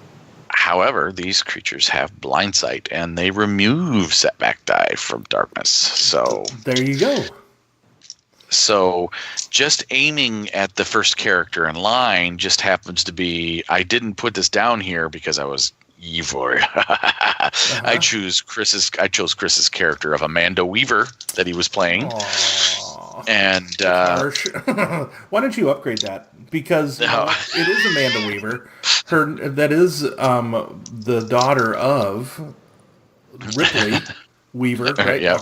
However, these creatures have blind sight, and they remove setback die from darkness. So there you go. So just aiming at the first character in line just happens to be, I didn't put this down here because I was evil. I chose Chris's character of Amanda Weaver that he was playing. Aww. And why don't you upgrade that? Because it is Amanda Weaver. That is the daughter of Ripley Weaver, right? Yeah.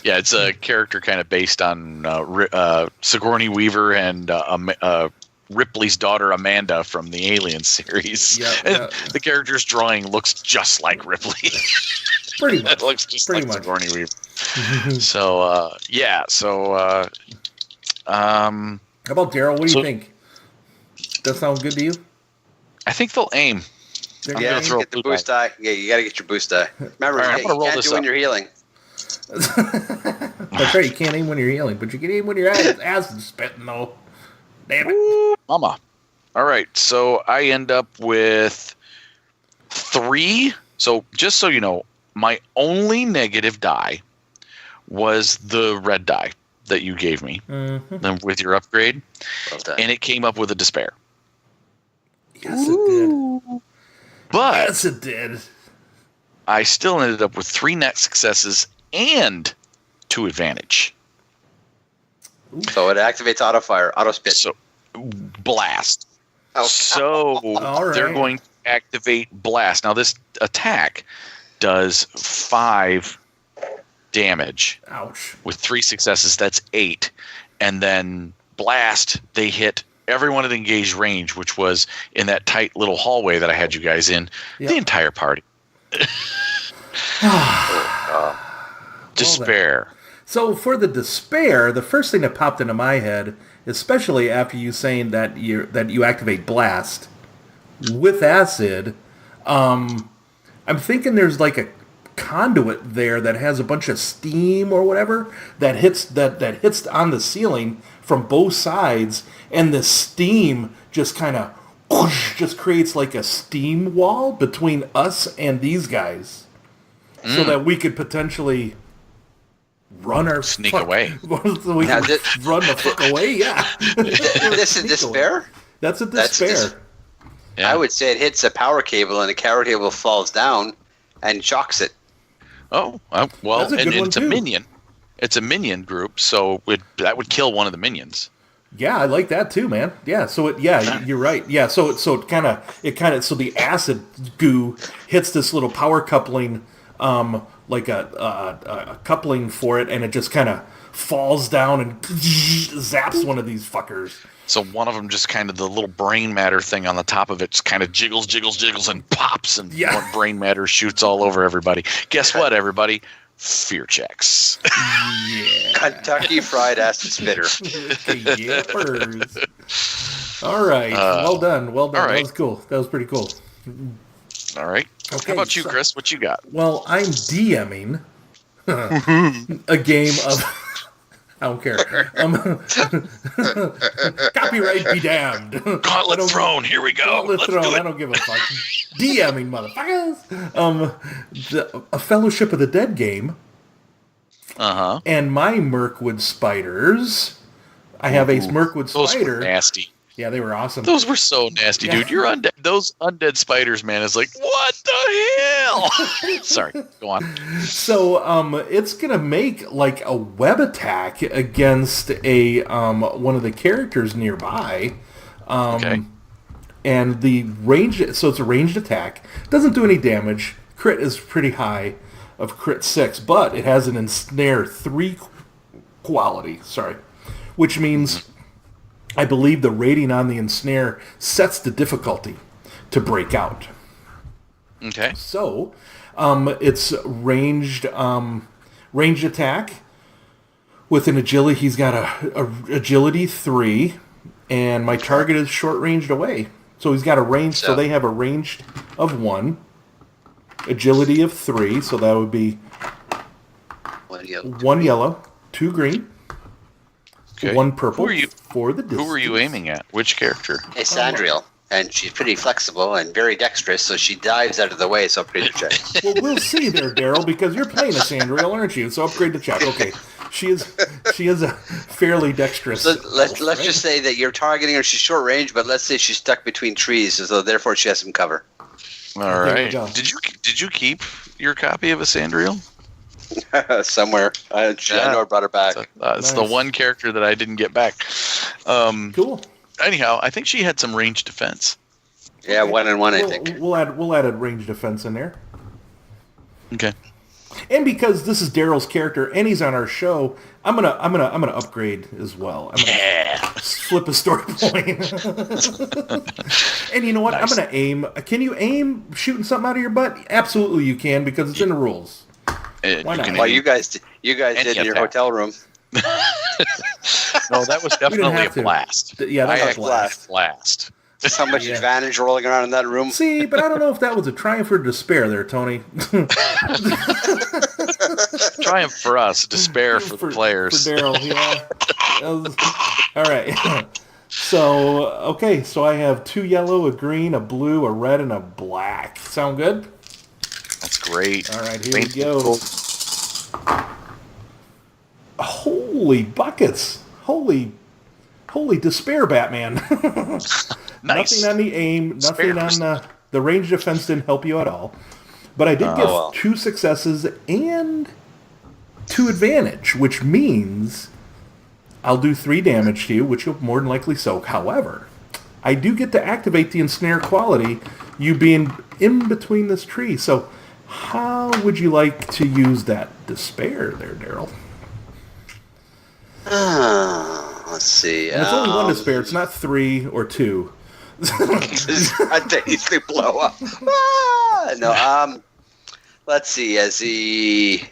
Yeah, it's a character kind of based on Sigourney Weaver and Ripley's daughter Amanda from the Alien series. Yep. The character's drawing looks just like Ripley. Pretty much. It looks just like Sigourney Weaver. So, yeah. So, how about Daryl? What do you think? Does that sound good to you? I think they'll aim. Yeah, get the boost die. Yeah, you got to get your boost die. Remember, you can't do when you're healing. That's right. You can't aim when you're healing, but you can aim when your ass is spitting, though. Damn it. Ooh, mama. All right. So I end up with 3. So just so you know, my only negative die was the red die that you gave me with your upgrade. Well done. And it came up with a despair. Yes, it did. But yes, it did. I still ended up with 3 net successes and 2 advantage. So it activates auto spit. So blast. Oh. So right. They're going to activate blast. Now this attack does 5 damage. Ouch. With 3 successes, that's 8. And then blast, they hit everyone at engaged range, which was in that tight little hallway that I had you guys in. Yep. The entire party. Despair. So for the despair, the first thing that popped into my head, especially after you saying that you activate blast with acid, I'm thinking there's like a conduit there that has a bunch of steam or whatever that hits on the ceiling from both sides, and the steam just kind of just creates like a steam wall between us and these guys, so that we could potentially sneak away. So we can run the fuck away. Yeah. This is despair. That's a despair. I would say it hits a power cable and the power cable falls down and shocks it. Oh, well, That's a good one, it's a too. minion. It's a minion group, so that would kill one of the minions. Yeah, I like that too, man. Yeah, so you're right. Yeah, so it kind of so the acid goo hits this little power coupling, like a coupling for it, and it just kind of falls down and zaps one of these fuckers. So one of them just kind of the little brain matter thing on the top of it just kind of jiggles, and pops, and more brain matter shoots all over everybody. Guess what, everybody? Fear checks. Yeah. Kentucky Fried Acid Spitter. Yippers. All right. Well done. All right. That was cool. That was pretty cool. All right. Okay, How about you, Chris? What you got? Well, I'm DMing a game of... I don't care. Copyright be damned. Gauntlet thrown. Here we go. Gauntlet Let's thrown. do it. I don't give a fuck. DMing, motherfuckers. A Fellowship of the Dead game. Uh-huh. And my Mirkwood spiders. I have a Mirkwood Those spider. were nasty. Yeah, they were awesome. Those were so nasty, dude. You're undead. Those undead spiders, man, is like, what the hell? Sorry, go on. So, it's gonna make like a web attack against a one of the characters nearby. Okay. And the range, so it's a ranged attack. Doesn't do any damage. Crit is pretty high, of crit 6, but it has an ensnare 3 quality. Sorry, which means I believe the rating on the ensnare sets the difficulty to break out. Okay. So, it's ranged attack with an agility. He's got a agility 3, and my target is short ranged away. So he's got a range. So they have a range of 1, agility of 3. So that would be 1 yellow, 2 green, Okay. 1 purple Who are you, for the distance. who were you aiming at? Which character? It's Sandriel, and she's pretty flexible and very dexterous, so she dives out of the way, so upgrade the check. Well, we'll see there, Daryl, because you're playing a Sandriel, aren't you? So upgrade the check. Okay, she is a fairly dexterous. So let's just say that you're targeting her. She's short range, but let's say she's stuck between trees, so therefore she has some cover. All There we right. go. Did you keep your copy of a Sandriel? Somewhere. I know I brought her back. It's the Nice. one character that I didn't get back. Cool. Anyhow, I think she had some ranged defense. Yeah, 1 and 1, I think. We'll add a ranged defense in there. Okay. And because this is Daryl's character and he's on our show, I'm gonna upgrade as well. I'm gonna flip a story point. And you know what? Nice. I'm gonna aim. Can you aim shooting something out of your butt? Absolutely, you can, because it's in the rules. Why not? Well, you guys did in your attack. hotel room. No, that was definitely have a to. blast. Yeah, that I was a blast. blast. So much advantage rolling around in that room. See, but I don't know if that was a triumph or despair there, Tony. Triumph for us, despair for the players. For Daryl, yeah. All right. So I have 2 yellow, a green, a blue, a red, and a black. Sound good? That's great. All right, here we go. Holy buckets. Holy despair, Batman. Nice. Nothing on the aim, nothing Spares. on the range defense didn't help you at all. But I did get 2 successes and 2 advantage, which means I'll do 3 damage to you, which you'll more than likely soak. However, I do get to activate the ensnare quality, you being in between this tree. So how would you like to use that despair there, Daryl? Let's see. And it's only 1 despair. It's not 3 or 2. I easily blow up. Let's see. As he,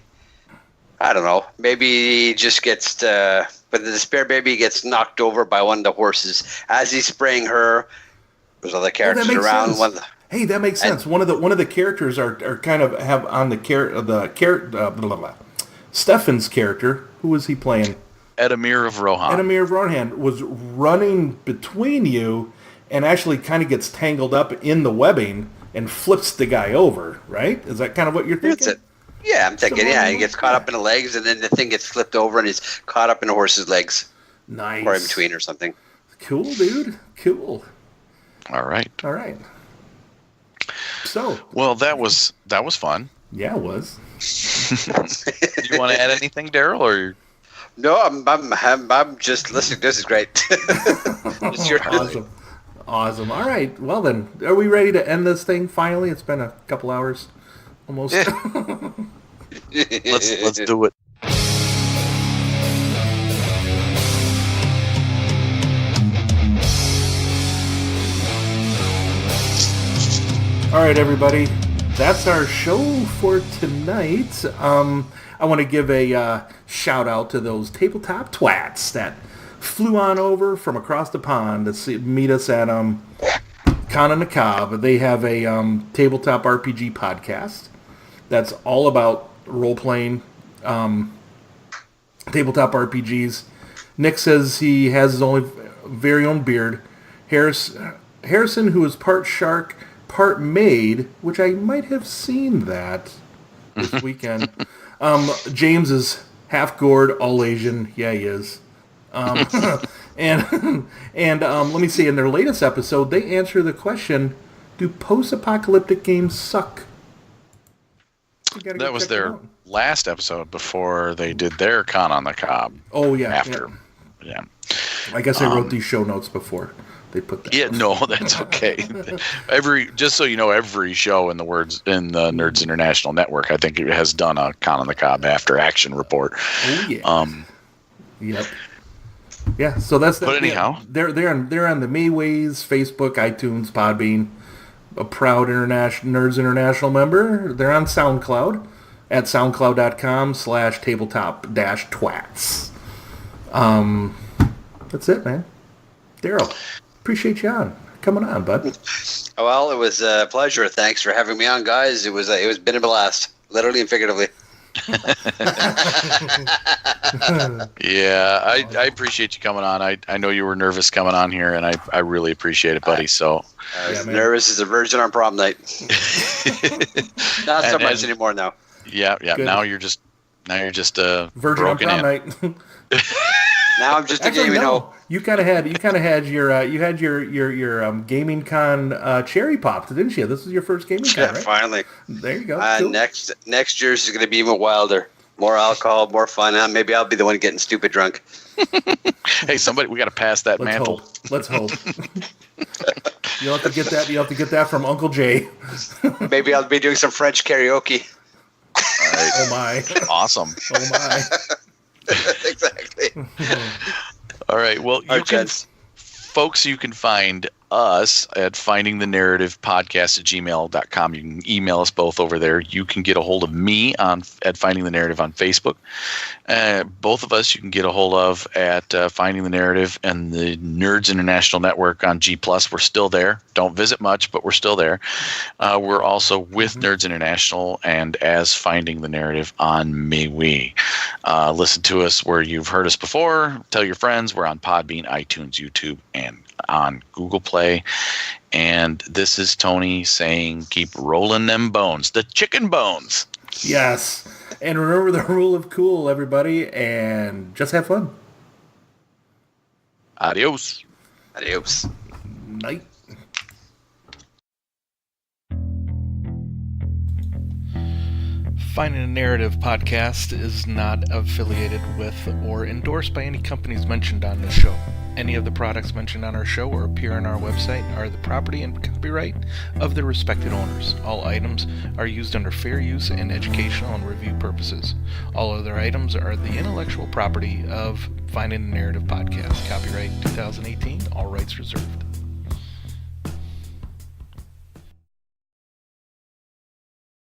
I don't know, maybe he just gets but the despair baby gets knocked over by one of the horses as he's spraying her. There's other characters makes around. sense. Hey, that makes sense. One of the characters are kind of have on Stefan's character. Who was he playing? Edamir of Rohan. Edamir of Rohan was running between you and actually kind of gets tangled up in the webbing and flips the guy over, right? Is that kind of what you're thinking? That's it. Yeah, I'm thinking, he gets caught up in the legs, and then the thing gets flipped over, and he's caught up in the horse's legs. Nice. Or in between or something. Cool, dude. Cool. All right. So. Well, that was fun. Yeah, it was. Do you want to add anything, Daryl, or? No, I'm just listening. This is great. It's your turn. Awesome. All right. Well then, are we ready to end this thing finally? It's been a couple hours, almost. Let's do it. All right, everybody. That's our show for tonight. I want to give a shout out to those tabletop twats that flew on over from across the pond to meet us at Con on the Cob. They have a tabletop RPG podcast that's all about role-playing tabletop RPGs. Nick says he has his very own beard. Harrison, who is part shark, part maid, which I might have seen that this weekend. James is half gourd, all Asian. Yeah, he is. And let me see. In their latest episode, they answer the question: do post-apocalyptic games suck? That was their last episode before they did their Con on the Cob. Oh yeah. After, yeah. I guess I wrote these show notes before they put that. Yeah, no, that's okay. Just so you know, every show in the Nerds International Network, I think it has done a Con on the Cob after action report. Oh yeah. Yep. Yeah, so that's. But anyhow, they're on the Mayways, Facebook, iTunes, Podbean. A proud Nerds International member. They're on SoundCloud at soundcloud.com/tabletop-twats. That's it, man. Daryl, appreciate you coming on, bud. Well, it was a pleasure. Thanks for having me on, guys. It was been a blast, literally and figuratively. Yeah, I appreciate you coming on. I know you were nervous coming on here, and I really appreciate it, buddy. So I was nervous as a virgin on prom night. Not so much anymore now. Yeah. Good. Now you're just virgin broken on prom in. night. Now I'm just a gaming hoe. You kind of had your gaming con cherry popped, didn't you? This is your first gaming con, right? Finally. There you go. Cool. Next year's is going to be even wilder. More alcohol, more fun. Maybe I'll be the one getting stupid drunk. Hey, we got to pass that mantle. Let's hope. You'll have to get that. You'll have to get that from Uncle Jay. Maybe I'll be doing some French karaoke. All right. Oh my! Awesome. Oh my! Exactly. All right. Well, folks, you can find us at findingthenarrativepodcast@gmail.com. You can email us both over there. You can get a hold of me at Finding the Narrative on Facebook. Both of us you can get a hold of at Finding the Narrative and the Nerds International Network on G+. We're still there. Don't visit much, but we're still there. We're also with Nerds International and as Finding the Narrative on MeWe. Listen to us where you've heard us before. Tell your friends. We're on Podbean, iTunes, YouTube, and on Google Play. And this is Tony saying, keep rolling them bones. The chicken bones. Yes. And remember the rule of cool, everybody, and just have fun. Adios. Adios. Night. Finding a Narrative Podcast is not affiliated with or endorsed by any companies mentioned on this show. Any of the products mentioned on our show or appear on our website are the property and copyright of their respected owners. All items are used under fair use and educational and review purposes. All other items are the intellectual property of Finding a Narrative Podcast. Copyright 2018, all rights reserved.